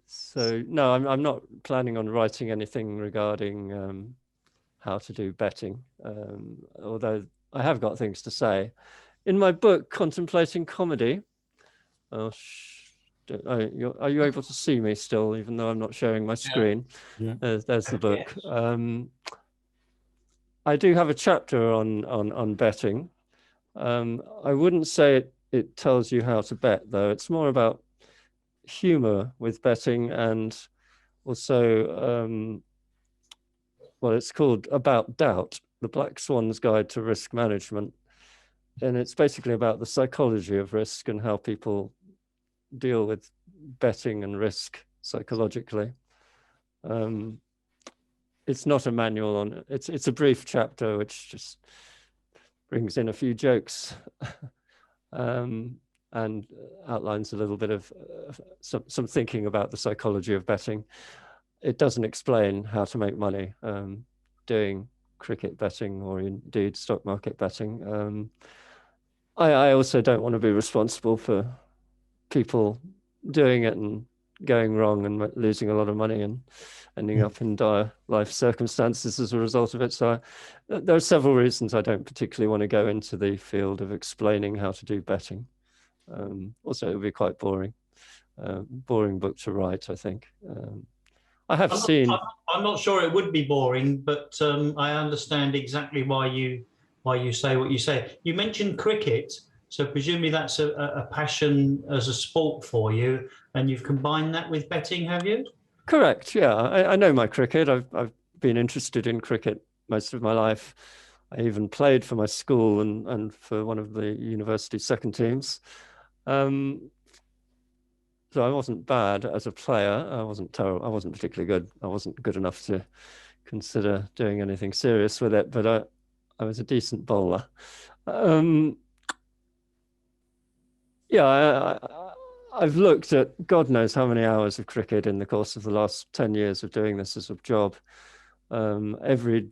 So no, I'm not planning on writing anything regarding how to do betting, although I have got things to say. In my book, Contemplating Comedy, are you able to see me still, even though I'm not showing my screen? Yeah. There's the book. I do have a chapter on betting. I wouldn't say it tells you how to bet, though. It's more about humor with betting, and also, well, it's called About Doubt, The Black Swan's Guide to Risk Management. And it's basically about the psychology of risk and how people deal with betting and risk psychologically. It's not a manual on it. It's a brief chapter which just brings in a few jokes and outlines a little bit of some thinking about the psychology of betting. It doesn't explain how to make money doing cricket betting or indeed stock market betting. I also don't want to be responsible for people doing it and going wrong and losing a lot of money and ending up in dire life circumstances as a result of it. So there are several reasons I don't particularly want to go into the field of explaining how to do betting. Also, it would be quite boring. Boring book to write, I think. I have seen. I'm not sure it would be boring, but I understand exactly why you say what you say. You mentioned cricket, so presumably that's a passion as a sport for you, and you've combined that with betting, have you? Correct. Yeah, I know my cricket. I've been interested in cricket most of my life. I even played for my school and for one of the university second teams. So I wasn't bad as a player. I wasn't terrible. I wasn't particularly good. I wasn't good enough to consider doing anything serious with it, but I was a decent bowler. Yeah, I've looked at God knows how many hours of cricket in the course of the last 10 years of doing this as a job. Every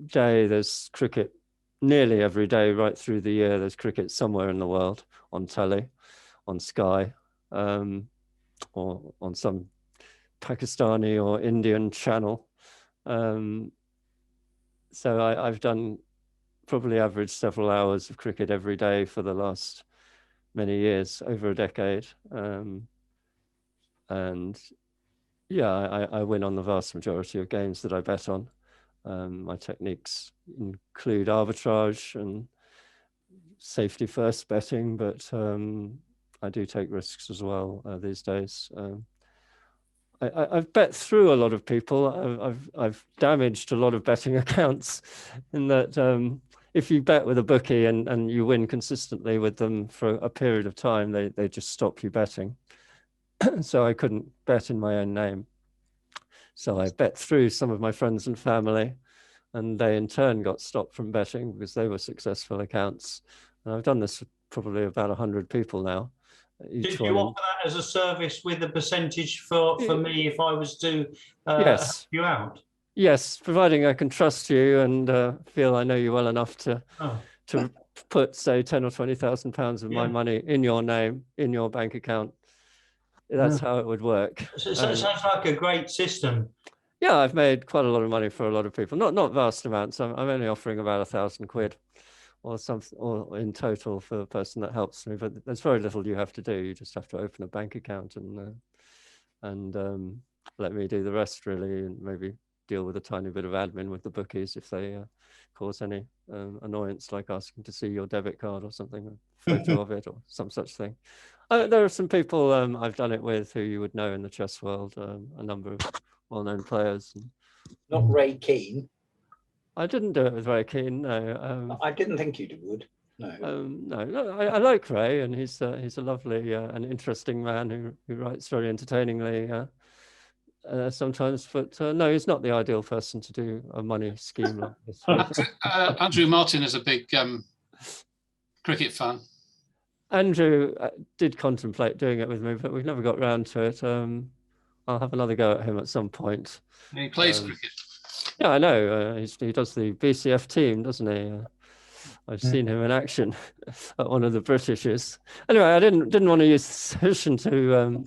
day there's cricket, nearly every day right through the year there's cricket somewhere in the world, on telly, on Sky, or on some Pakistani or Indian channel. So I've done probably average several hours of cricket every day for the last many years, over a decade. And yeah, I win on the vast majority of games that I bet on. My techniques include arbitrage and safety first betting, but I do take risks as well these days. I've bet through a lot of people. I've damaged a lot of betting accounts in that if you bet with a bookie and you win consistently with them for a period of time, they just stop you betting. So I couldn't bet in my own name. So I bet through some of my friends and family, and they in turn got stopped from betting because they were successful accounts. And I've done this for probably about 100 people now. Did you offer that as a service with a percentage for me if I was to yes. help you out? Yes, providing I can trust you and feel I know you well enough to put, say, 10 or 20,000 pounds of my money in your name, in your bank account. That's how it would work. So it sounds like a great system. Yeah, I've made quite a lot of money for a lot of people. Not vast amounts. I'm only offering about £1,000 or or something, or in total for the person that helps me. But there's very little you have to do. You just have to open a bank account and let me do the rest, really, and maybe deal with a tiny bit of admin with the bookies if they cause any annoyance, like asking to see your debit card or something, a photo of it or some such thing. There are some people I've done it with who you would know in the chess world, a number of well-known players. Not Ray Keane. I didn't do it with Ray Keane, no. I didn't think you would. No. No, I like Ray, and he's a lovely and interesting man who writes very entertainingly sometimes. But no, he's not the ideal person to do a money scheme like this. Andrew Martin is a big cricket fan. Andrew did contemplate doing it with me, but we've never got round to it. I'll have another go at him at some point. And he plays cricket. Yeah, I know. He does the BCF team, doesn't he? I've seen him in action at one of the Britishes. Anyway, I didn't want to use the session to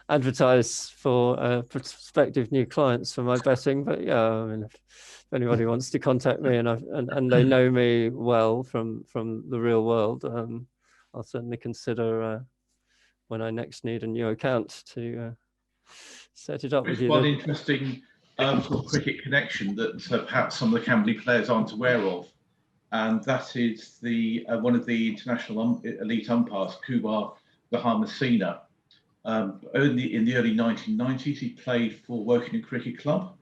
advertise for prospective new clients for my betting, but yeah, I mean, if anybody wants to contact me and they know me well from the real world, I'll certainly consider when I next need a new account to set it up with you. One interesting sort of cricket connection that perhaps some of the Camberley players aren't aware of, and that is the one of the international elite umpires, Kubar Bahamasina. Only in the early 1990s, he played for Wokingham Cricket Club.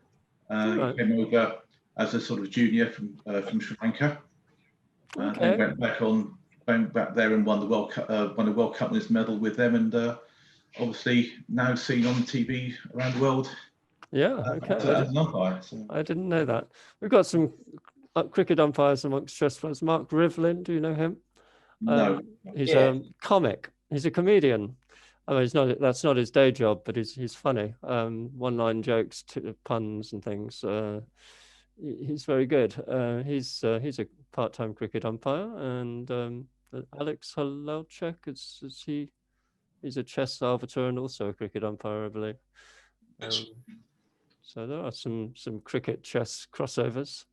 Right. He came over as a sort of junior from Sri Lanka, and then went back there and won the World Cup, won a World Cup with his medal with them, and obviously now seen on TV around the world. Yeah, okay. As an umpire. So. I didn't know that. We've got some cricket umpires amongst chess players. Mark Rivlin, do you know him? No. He's a comic. He's a comedian. I mean, that's not his day job, but he's funny. One-line jokes, puns and things. He's very good. He's a part-time cricket umpire, and Alex Halalchek he's a chess arbiter and also a cricket umpire, I believe. So there are some cricket chess crossovers.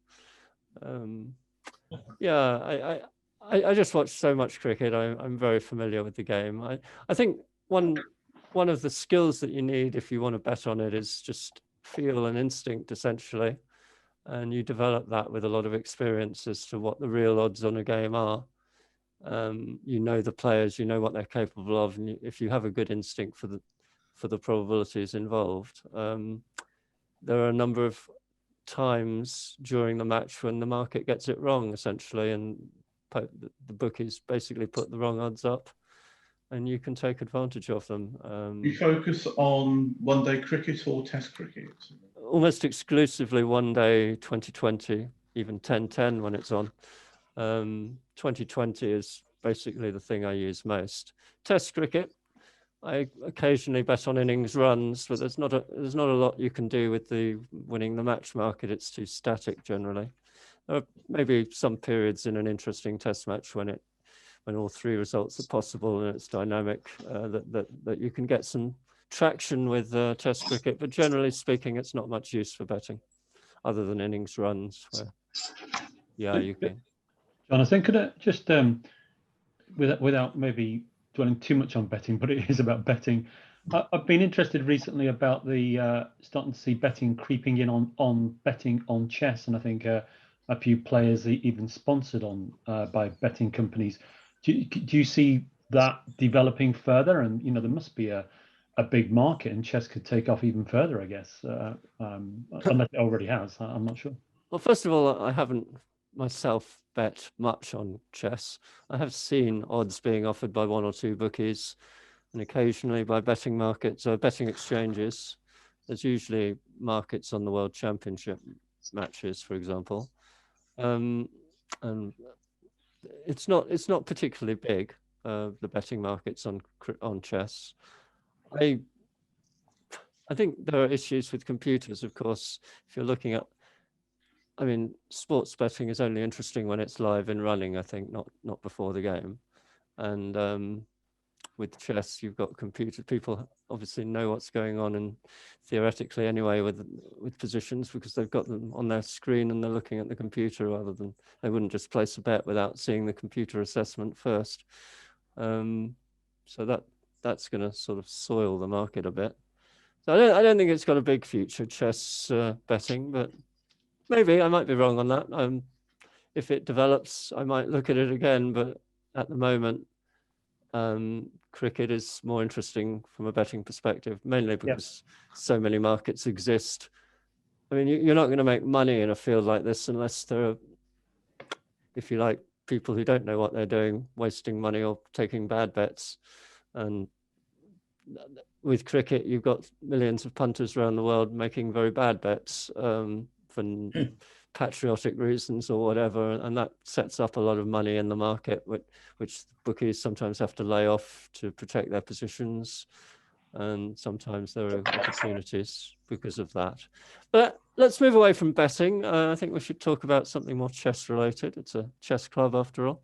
Yeah, I just watch so much cricket. I'm very familiar with the game. I think one of the skills that you need if you want to bet on it is just feel and instinct, essentially, and you develop that with a lot of experience as to what the real odds on a game are. You know the players, you know what they're capable of, and if you have a good instinct for the probabilities involved, there are a number of times during the match when the market gets it wrong, essentially, and the bookies basically put the wrong odds up, and you can take advantage of them. You focus on one-day cricket or Test cricket? Almost exclusively one-day 2020, even 10-10 when it's on. 2020 is basically the thing I use most. Test cricket, I occasionally bet on innings runs, but there's not a lot you can do with the winning the match market. It's too static generally. There are maybe some periods in an interesting test match when all three results are possible and it's dynamic, that you can get some traction with test cricket, but generally speaking, it's not much use for betting other than innings runs where, yeah, you can. Jonathan, could I just, without maybe dwelling too much on betting, but it is about betting. I've been interested recently about the starting to see betting creeping in on betting on chess, and I think a few players are even sponsored on by betting companies. Do you see that developing further? And there must be a big market, and chess could take off even further, I guess, unless it already has. I'm not sure. Well, first of all, I haven't myself bet much on chess. I have seen odds being offered by one or two bookies, and occasionally by betting markets or betting exchanges. There's usually markets on the World Championship matches, for example, and it's not particularly big. The betting markets on chess. I think there are issues with computers, of course. If you're looking at, I mean, sports betting is only interesting when it's live and running, I think, not before the game. And with chess, you've got computer people obviously know what's going on, and theoretically anyway with positions, because they've got them on their screen and they're looking at the computer, rather than they wouldn't just place a bet without seeing the computer assessment first. So that's going to sort of soil the market a bit. So I don't think it's got a big future, chess betting, but maybe I might be wrong on that. If it develops, I might look at it again, but at the moment, cricket is more interesting from a betting perspective, mainly because so many markets exist. I mean, you're not going to make money in a field like this unless there are, if you like, people who don't know what they're doing, wasting money or taking bad bets. And with cricket, you've got millions of punters around the world making very bad bets for patriotic reasons or whatever, and that sets up a lot of money in the market, which bookies sometimes have to lay off to protect their positions, and sometimes there are opportunities because of that. But let's move away from betting. I think we should talk about something more chess related. It's a chess club after all.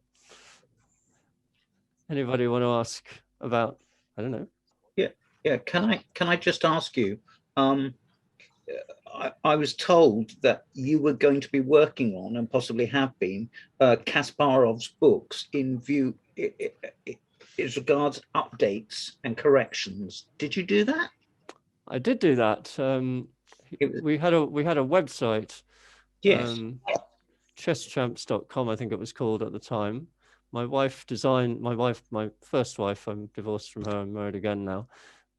Anybody want to ask about, I don't know. Yeah. Can I just ask you, I was told that you were going to be working on, and possibly have been, Kasparov's books in view as regards updates and corrections. Did you do that? I did do that. We had a website. Yes. Chesschamps.com, I think it was called at the time. My wife designed, my first wife, I'm divorced from her, I'm married again now.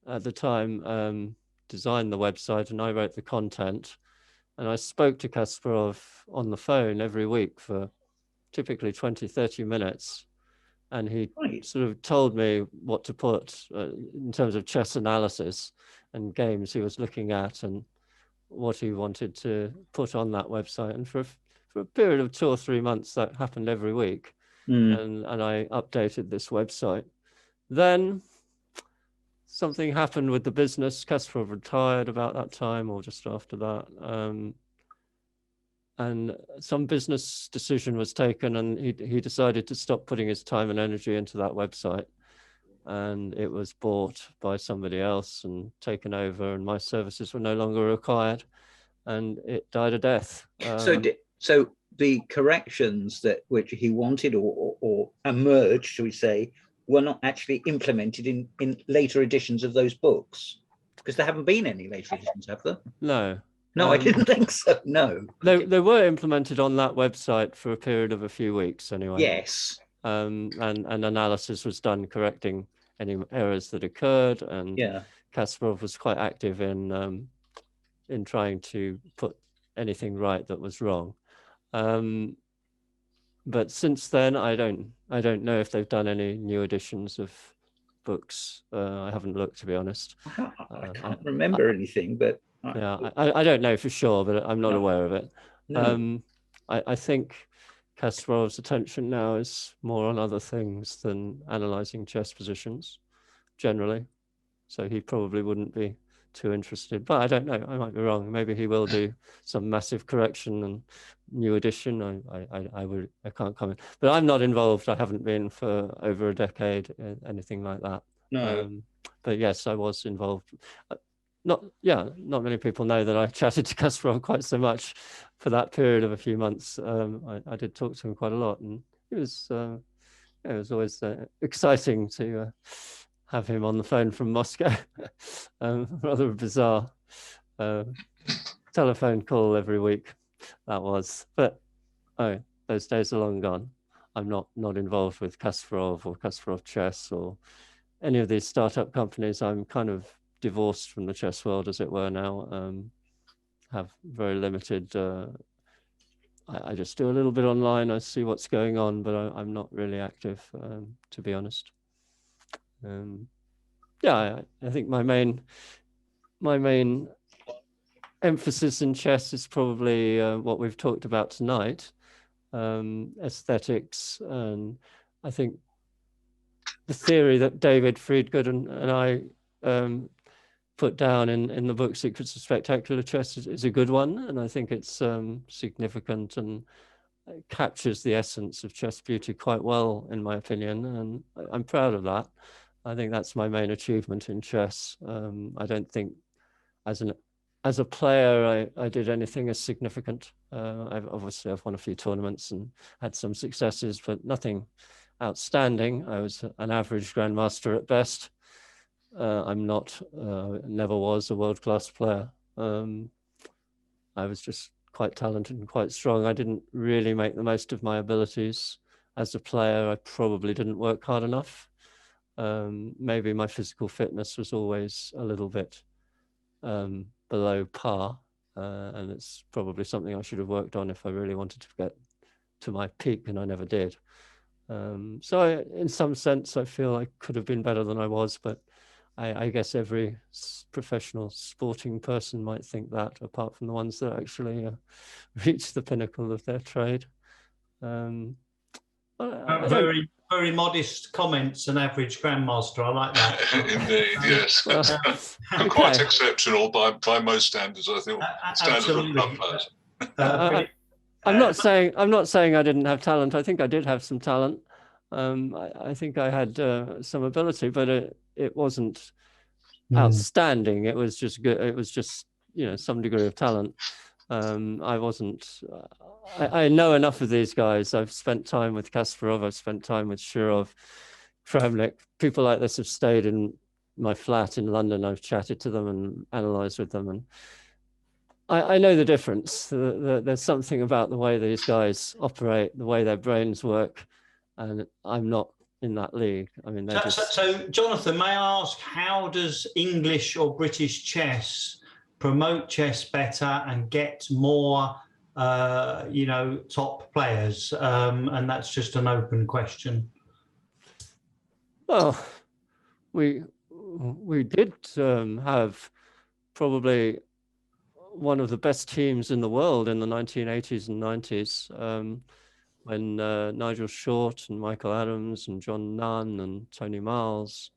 At the time, designed the website, and I wrote the content. And I spoke to Kasparov on the phone every week for typically 20, 30 minutes. And he sort of told me what to put in terms of chess analysis and games he was looking at and what he wanted to put on that website. And for a period of 2 or 3 months, that happened every week. And I updated this website. Then something happened with the business. Kasparov retired about that time or just after that. And some business decision was taken, and he decided to stop putting his time and energy into that website. And it was bought by somebody else and taken over, and my services were no longer required, and it died a death. So the corrections which he wanted or emerged, shall we say, were not actually implemented in later editions of those books, because there haven't been any later editions, have there? No. No, I didn't think so. No. They were implemented on that website for a period of a few weeks anyway. Yes. And analysis was done correcting any errors that occurred, and Kasparov was quite active in trying to put anything right that was wrong. But since then, I don't know if they've done any new editions of books. I haven't looked, to be honest. I can't remember anything, but I don't know for sure, but I'm not aware of it. No. I think Kasparov's attention now is more on other things than analyzing chess positions generally. So he probably wouldn't be too interested, but I don't know. I might be wrong. Maybe he will do some massive correction and new edition. I can't comment, but I'm not involved. I haven't been for over a decade, anything like that. No. But yes, I was involved. Not many people know that I chatted to Kasparov quite so much for that period of a few months. I did talk to him quite a lot, and it was always exciting to have him on the phone from Moscow. Rather bizarre telephone call every week, that was. But those days are long gone. I'm not involved with Kasparov or Kasparov Chess or any of these startup companies. I'm kind of divorced from the chess world, as it were, now. Have very limited. I just do a little bit online. I see what's going on, but I'm not really active, to be honest. I think my main emphasis in chess is probably what we've talked about tonight, aesthetics, and I think the theory that David Friedgood and I put down in the book Secrets of Spectacular Chess is a good one, and I think it's significant and captures the essence of chess beauty quite well, in my opinion, and I'm proud of that. I think that's my main achievement in chess. I don't think as a player, I did anything as significant. I've won a few tournaments and had some successes, but nothing outstanding. I was an average grandmaster at best. I'm not, never was a world-class player. I was just quite talented and quite strong. I didn't really make the most of my abilities as a player. I probably didn't work hard enough. Maybe my physical fitness was always a little bit below par, and it's probably something I should have worked on if I really wanted to get to my peak, and I never did. So in some sense, I feel I could have been better than I was, but I guess every professional sporting person might think that, apart from the ones that actually reach the pinnacle of their trade. Very, very modest comments, an average grandmaster. I like that. Indeed, yes. Okay. Quite exceptional by most standards, I think. Standards of club players. I'm not saying I didn't have talent. I think I did have some talent. I think I had some ability, but it wasn't outstanding. It was just good. It was just, you know, some degree of talent. I wasn't. I know enough of these guys. I've spent time with Kasparov. I've spent time with Shirov, Kramnik. People like this have stayed in my flat in London. I've chatted to them and analysed with them, and I know the difference. There's something about the way these guys operate, the way their brains work, and I'm not in that league. I mean, so Jonathan, may I ask, how does English or British chess promote chess better and get more, you know, top players? And that's just an open question. Well, we did have probably one of the best teams in the world in the 1980s and 90s, when Nigel Short and Michael Adams and John Nunn and Tony Miles.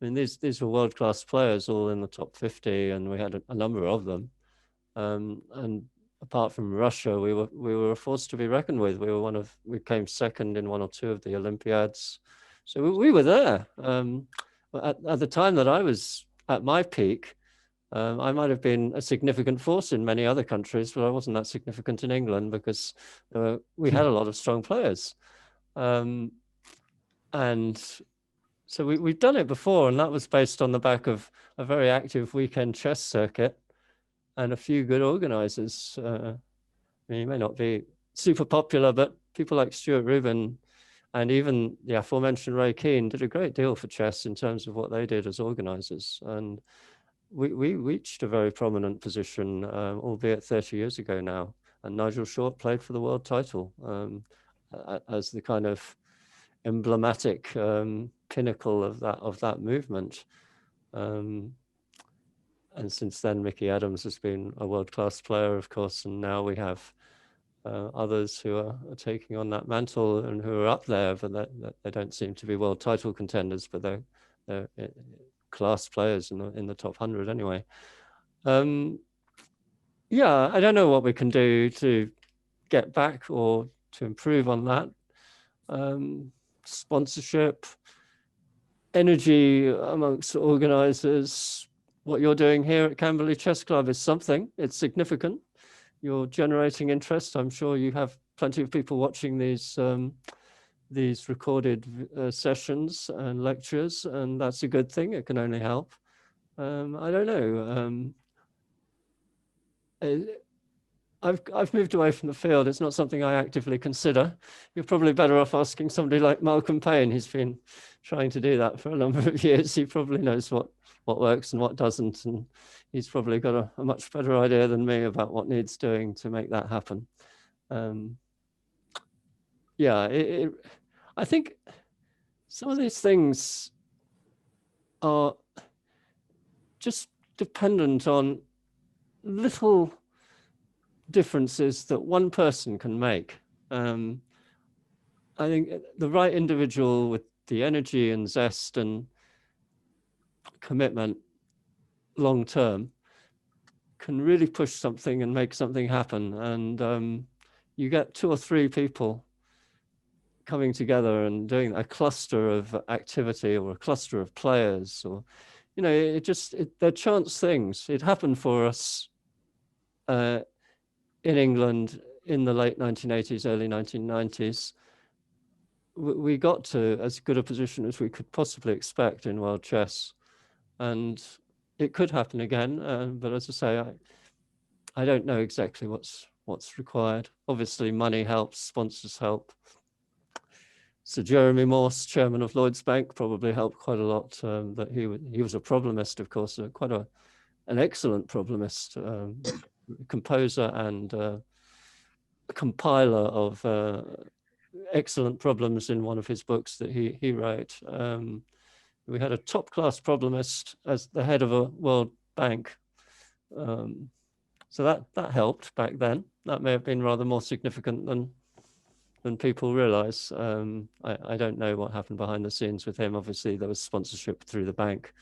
I mean, these were world-class players, all in the top 50, and we had a number of them. And apart from Russia, we were a force to be reckoned with. We came second in one or two of the Olympiads, so we were there. At the time that I was at my peak, I might have been a significant force in many other countries, but I wasn't that significant in England because we had a lot of strong players. And so we've done it before, and that was based on the back of a very active weekend chess circuit and a few good organizers. I mean, you may not be super popular, but people like Stuart Rubin and even the aforementioned Ray Keane did a great deal for chess in terms of what they did as organizers. And we reached a very prominent position, albeit 30 years ago now. And Nigel Short played for the world title as the kind of emblematic pinnacle of that movement. And since then, Mickey Adams has been a world-class player, of course, and now we have others who are taking on that mantle and who are up there, but they don't seem to be world title contenders, but they're class players in the top 100 anyway. Yeah, I don't know what we can do to get back or to improve on that. Sponsorship, energy amongst organizers. What you're doing here at Camberley Chess Club is something. It's significant. You're generating interest. I'm sure you have plenty of people watching these recorded sessions and lectures, and that's a good thing. It can only help. I don't know. I've moved away from the field. It's not something I actively consider. You're probably better off asking somebody like Malcolm Payne. He's been trying to do that for a number of years. He probably knows what works and what doesn't, and he's probably got a much better idea than me about what needs doing to make that happen. Yeah, I think some of these things are just dependent on little differences that one person can make. I think the right individual with the energy and zest and commitment long term can really push something and make something happen. And you get two or three people coming together and doing a cluster of activity or a cluster of players, or, you know, they're chance things. It happened for us in England in the late 1980s, early 1990s. We got to as good a position as we could possibly expect in world chess, and it could happen again. But as I say, I don't know exactly what's required. Obviously, money helps, sponsors help. So Jeremy Morse, chairman of Lloyds Bank, probably helped quite a lot. But he was a problemist, of course, quite an excellent problemist, composer and compiler of excellent problems in one of his books that he wrote. We had a top-class problemist as the head of a World Bank. So that helped back then. That may have been rather more significant than people realize. I don't know what happened behind the scenes with him. Obviously, there was sponsorship through the bank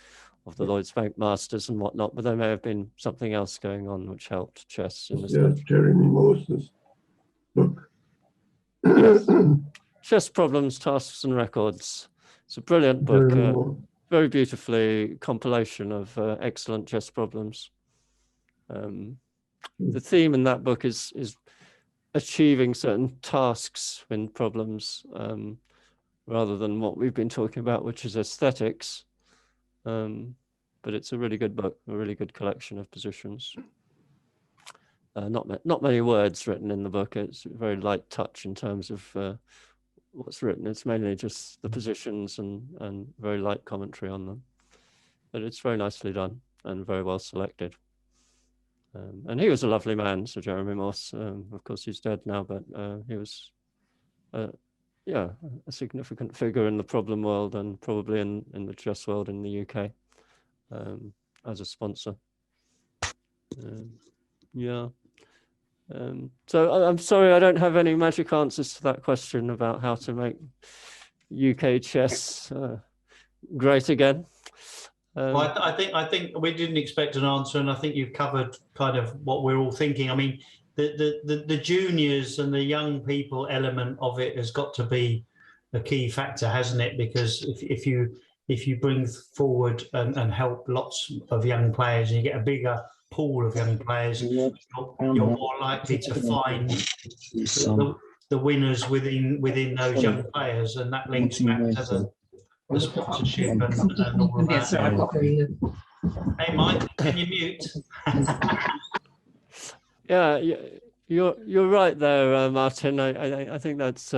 of the Lloyds Bank Masters and whatnot, but there may have been something else going on which helped chess in this country. Jeremy Morse's book. Yes. Chess Problems, Tasks and Records. It's a brilliant book, very beautifully compilation of excellent chess problems. The theme in that book is achieving certain tasks in problems, rather than what we've been talking about, which is aesthetics. But it's a really good book, a really good collection of positions. Not many words written in the book. It's a very light touch in terms of what's written. It's mainly just the positions and very light commentary on them. But it's very nicely done and very well selected. And he was a lovely man, Sir Jeremy Morse. Of course, he's dead now, but he was, a significant figure in the problem world and probably in the chess world in the UK as a sponsor. So I'm sorry, I don't have any magic answers to that question about how to make UK chess great again. Well, I think we didn't expect an answer, and I think you've covered kind of what we're all thinking. I mean, the juniors and the young people element of it has got to be a key factor, hasn't it? Because if you bring forward and help lots of young players, and you get a bigger pool of young players, you're more likely to find the winners within those young players, and that links back to the sponsorship and all of that. Yes, sir, I can't hear you. Hey, Mike, can you mute? Yeah, you're right there, Martin. I think that's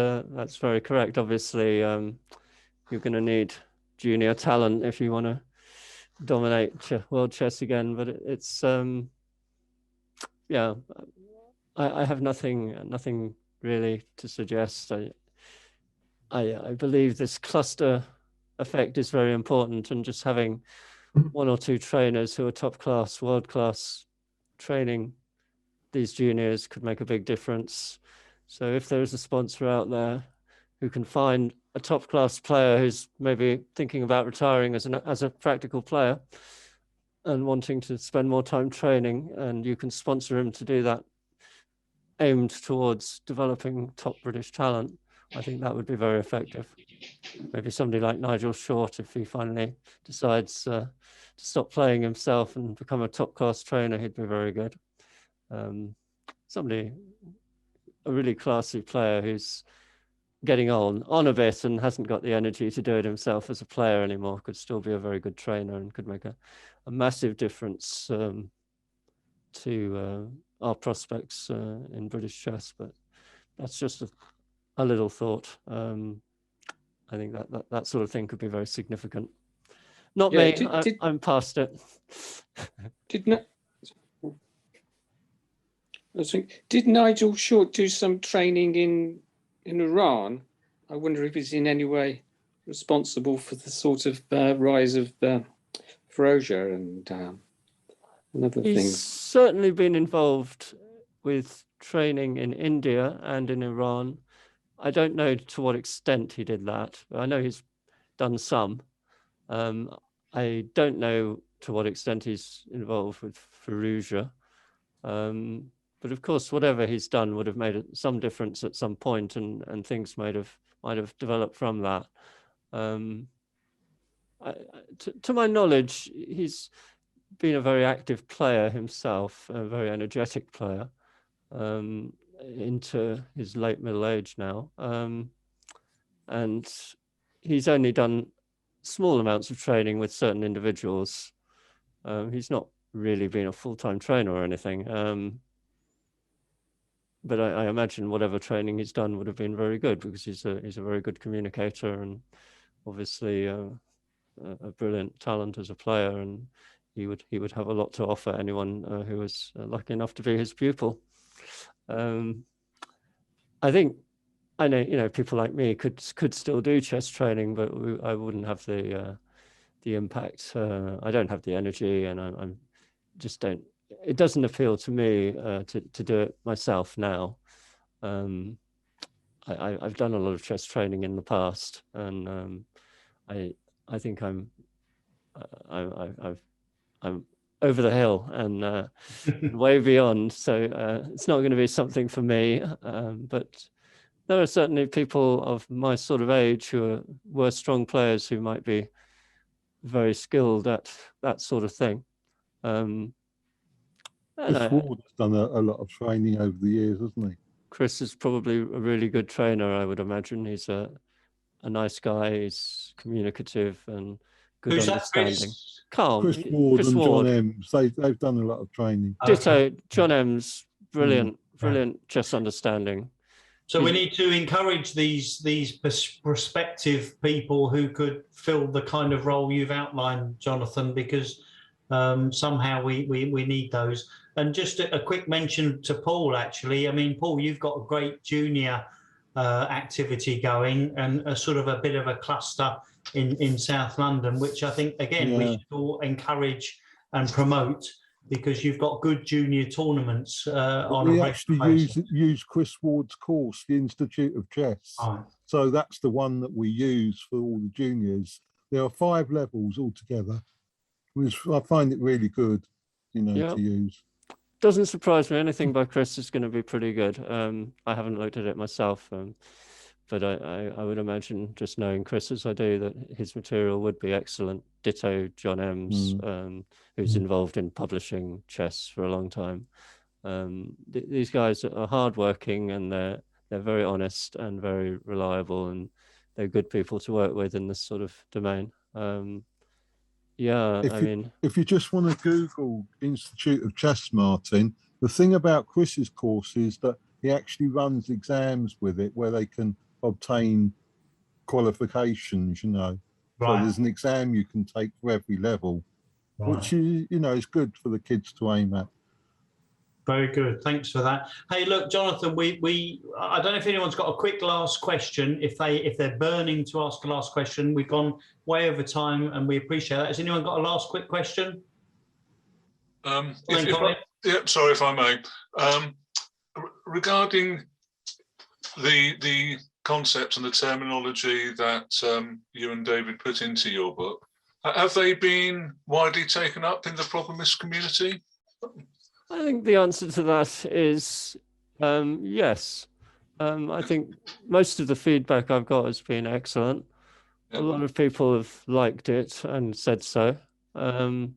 very correct. Obviously, you're going to need junior talent if you want to dominate world chess again. But it's I have nothing really to suggest. I believe this cluster effect is very important, and just having one or two trainers who are top class, world class, training these juniors could make a big difference. So if there is a sponsor out there who can find a top class player who's maybe thinking about retiring as a practical player and wanting to spend more time training, and you can sponsor him to do that, aimed towards developing top British talent, I think that would be very effective. Maybe somebody like Nigel Short, if he finally decides to stop playing himself and become a top class trainer, he'd be very good. A really classy player who's getting on a bit and hasn't got the energy to do it himself as a player anymore could still be a very good trainer and could make a massive difference to our prospects in British chess. But that's just a little thought. I think that sort of thing could be very significant. Not me. I'm past it. Did Nigel Short do some training in Iran? I wonder if he's in any way responsible for the sort of rise of Ferocia and other things. He's certainly been involved with training in India and in Iran. I don't know to what extent he did that. I know he's done some. I don't know to what extent he's involved with Ferocia. But of course, whatever he's done would have made some difference at some point, and things might have developed from that. To my knowledge, he's been a very active player himself, a very energetic player, into his late middle age now. And he's only done small amounts of training with certain individuals. He's not really been a full-time trainer or anything. But I imagine whatever training he's done would have been very good, because he's a very good communicator, and obviously a brilliant talent as a player, and he would have a lot to offer anyone who was lucky enough to be his pupil. I know people like me could still do chess training, but I wouldn't have the impact. I don't have the energy, and I'm just don't. It doesn't appeal to me to do it myself now. I've done a lot of chess training in the past, and I think I'm over the hill and way beyond. So it's not going to be something for me. But there are certainly people of my sort of age who were strong players who might be very skilled at that sort of thing. Chris Ward has done a lot of training over the years, hasn't he? Chris is probably a really good trainer, I would imagine. He's a nice guy. He's communicative and good understanding. Calm. Chris Ward and John Ems, they've done a lot of training. Ditto. John Ems, brilliant chess understanding. So we need to encourage these prospective people who could fill the kind of role you've outlined, Jonathan, because somehow we need those. And just a quick mention to Paul, actually. I mean, Paul, you've got a great junior activity going, and a sort of a bit of a cluster in South London, which I think, again, we should all encourage and promote, because you've got good junior tournaments on we a actually use Chris Ward's course, the Institute of Chess. Right. So that's the one that we use for all the juniors. There are 5 levels altogether, which I find it really good, to use. Doesn't surprise me. Anything by Chris is going to be pretty good. I haven't looked at it myself, but I would imagine, just knowing Chris as I do, that his material would be excellent. Ditto John Ems, who's involved in publishing chess for a long time. These guys are hardworking, and they're very honest and very reliable, and they're good people to work with in this sort of domain. If you just want to Google Institute of Chess, Martin, the thing about Chris's course is that he actually runs exams with it where they can obtain qualifications, So there's an exam you can take for every level, which is, is good for the kids to aim at. Very good. Thanks for that. Hey, look, Jonathan, I don't know if anyone's got a quick last question. If they're burning to ask a last question, we've gone way over time, and we appreciate that. Has anyone got a last quick question? Sorry if I may. Regarding the concepts and the terminology that you and David put into your book, have they been widely taken up in the problemist community? I think the answer to that is yes. I think most of the feedback I've got has been excellent. A lot of people have liked it and said so. Well,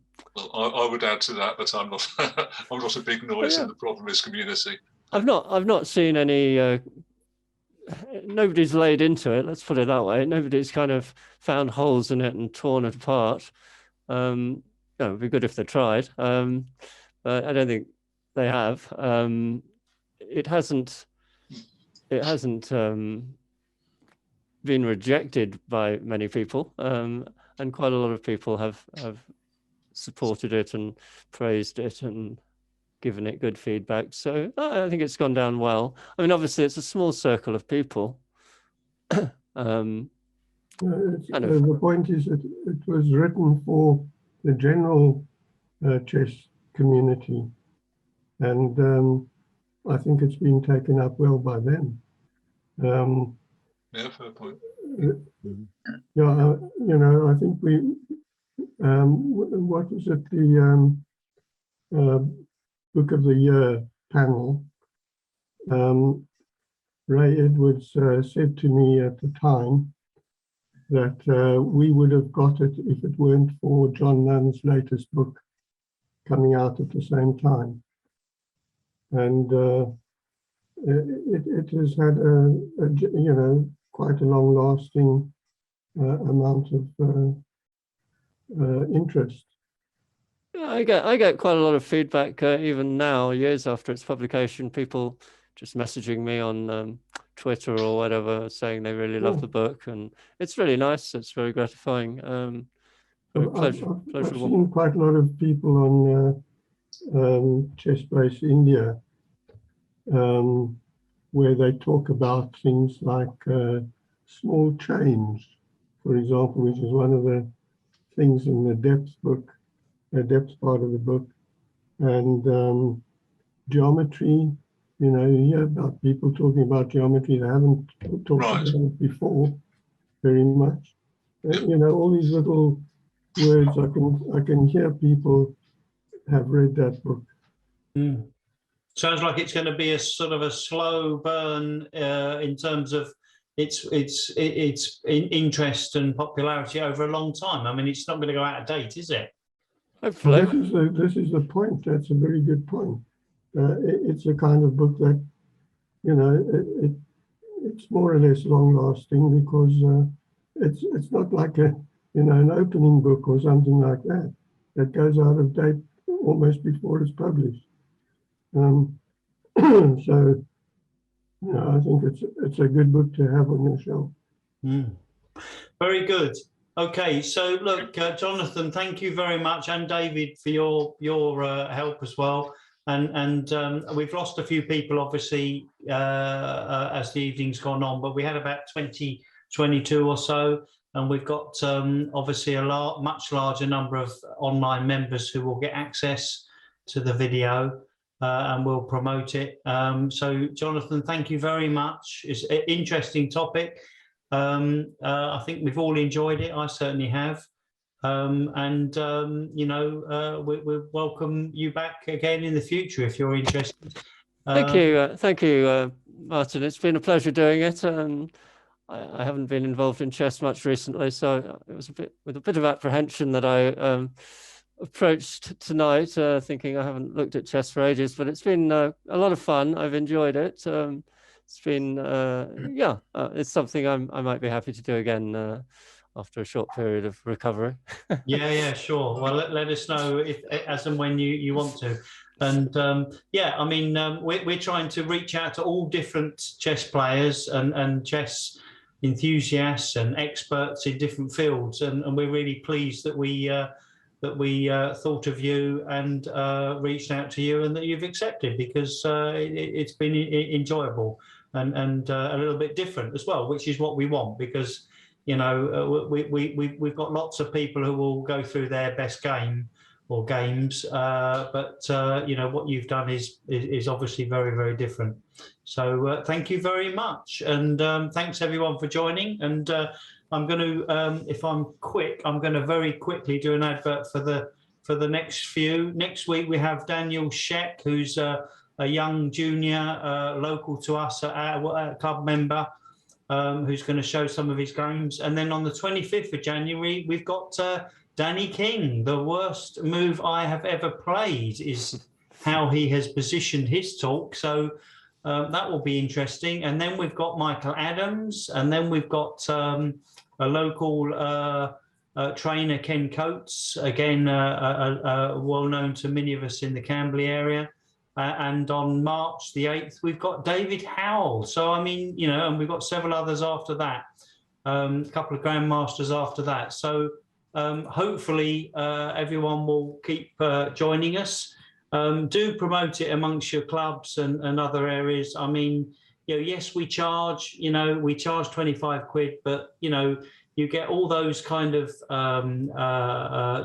I would add to that I'm not I'm not a big noise in the problemist community. I've not seen any. Nobody's laid into it. Let's put it that way. Nobody's kind of found holes in it and torn it apart. It would be good if they tried. But I don't think they have. It hasn't been rejected by many people, and quite a lot of people have supported it and praised it and given it good feedback. So I think it's gone down well. I mean, obviously, it's a small circle of people. The point is that it was written for the general chess community, and I think it's been taken up well by them. Fair point. I think we what was it, the book of the year panel, Ray Edwards said to me at the time that we would have got it if it weren't for John Nunn's latest book coming out at the same time. And it has had quite a long-lasting amount of interest. I get quite a lot of feedback even now, years after its publication. People just messaging me on Twitter or whatever, saying they really love the book, and it's really nice. It's very gratifying. Very pleasurable. I've seen quite a lot of people on Chess-Based India, where they talk about things like small change, for example, which is one of the things in the depth book, the depth part of the book, and geometry. You know, you hear about people talking about geometry. They haven't talked about it before very much. You know, all these little words. I can hear people have read that book. Sounds like it's going to be a sort of a slow burn in terms of its interest and popularity over a long time. I mean, it's not going to go out of date, is it? Hopefully. Well, this is the point. That's a very good point. It's a kind of book that, you know, it's more or less long-lasting because it's not like an opening book or something like that that goes out of date almost before it's published. So, you know, I think it's a good book to have on your shelf. Very good. Okay, so look, Jonathan, thank you very much, and David for your help as well. And we've lost a few people, obviously, as the evening's gone on, but we had about 22 or so, and we've got obviously a much larger number of online members who will get access to the video, and we'll promote it. So, Jonathan, thank you very much. It's an interesting topic. I think we've all enjoyed it. I certainly have. You know, we welcome you back again in the future if you're interested. Thank you, Martin. It's been a pleasure doing it. I haven't been involved in chess much recently, so it was with a bit of apprehension that I approached tonight, thinking I haven't looked at chess for ages. But it's been a lot of fun. I've enjoyed it. It's been it's something I might be happy to do again. After a short period of recovery. Yeah, sure. Well, let us know if, as and when you want to. And yeah, I mean, we're trying to reach out to all different chess players and chess enthusiasts and experts in different fields. And we're really pleased that we thought of you and reached out to you, and that you've accepted, because it's been enjoyable and a little bit different as well, which is what we want, because you know, we've got lots of people who will go through their best game or games, but you know, what you've done is obviously very, very different. So thank you very much, and thanks everyone for joining. And I'm going to, if I'm quick, I'm going to very quickly do an advert for the next few. Next week we have Daniel Sheck, who's a young junior local to us, a club member. Who's going to show some of his games. And then on the 25th of January, we've got Danny King. The worst move I have ever played is how he has positioned his talk. So that will be interesting. And then we've got Michael Adams. And then we've got a local trainer, Ken Coates, again, well known to many of us in the Camberley area. And on March the 8th, we've got David Howell. So, I mean, you know, and we've got several others after that, a couple of grandmasters after that. So hopefully everyone will keep joining us. Do promote it amongst your clubs and other areas. I mean, you know, yes, we charge 25 quid, but, you know, you get all those kind of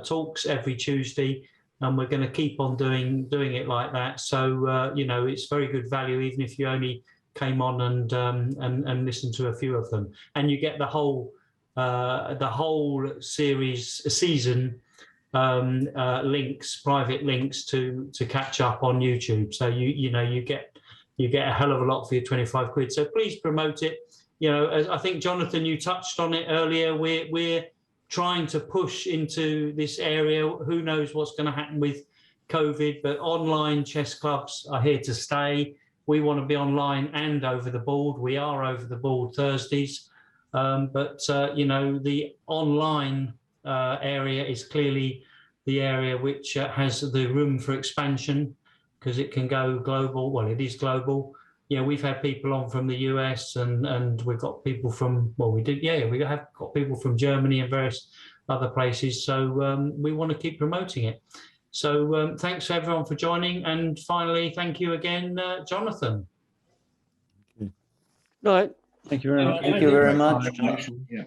talks every Tuesday. And we're going to keep on doing it like that. So you know, it's very good value, even if you only came on and listened to a few of them. And you get the whole season links, private links to catch up on YouTube. So you get a hell of a lot for your 25 quid. So please promote it. As I think Jonathan, you touched on it earlier. We're trying to push into this area. Who knows what's going to happen with COVID? But online chess clubs are here to stay. We want to be online and over the board. We are over the board Thursdays, but the online area is clearly the area which has the room for expansion, because it can go global. Well, it is global. We've had people on from the US, and we've got people from, we have got people from Germany and various other places. So we want to keep promoting it. So thanks everyone for joining. And finally, thank you again, Jonathan. Right. Thank you very much. Thank you very much. Yeah.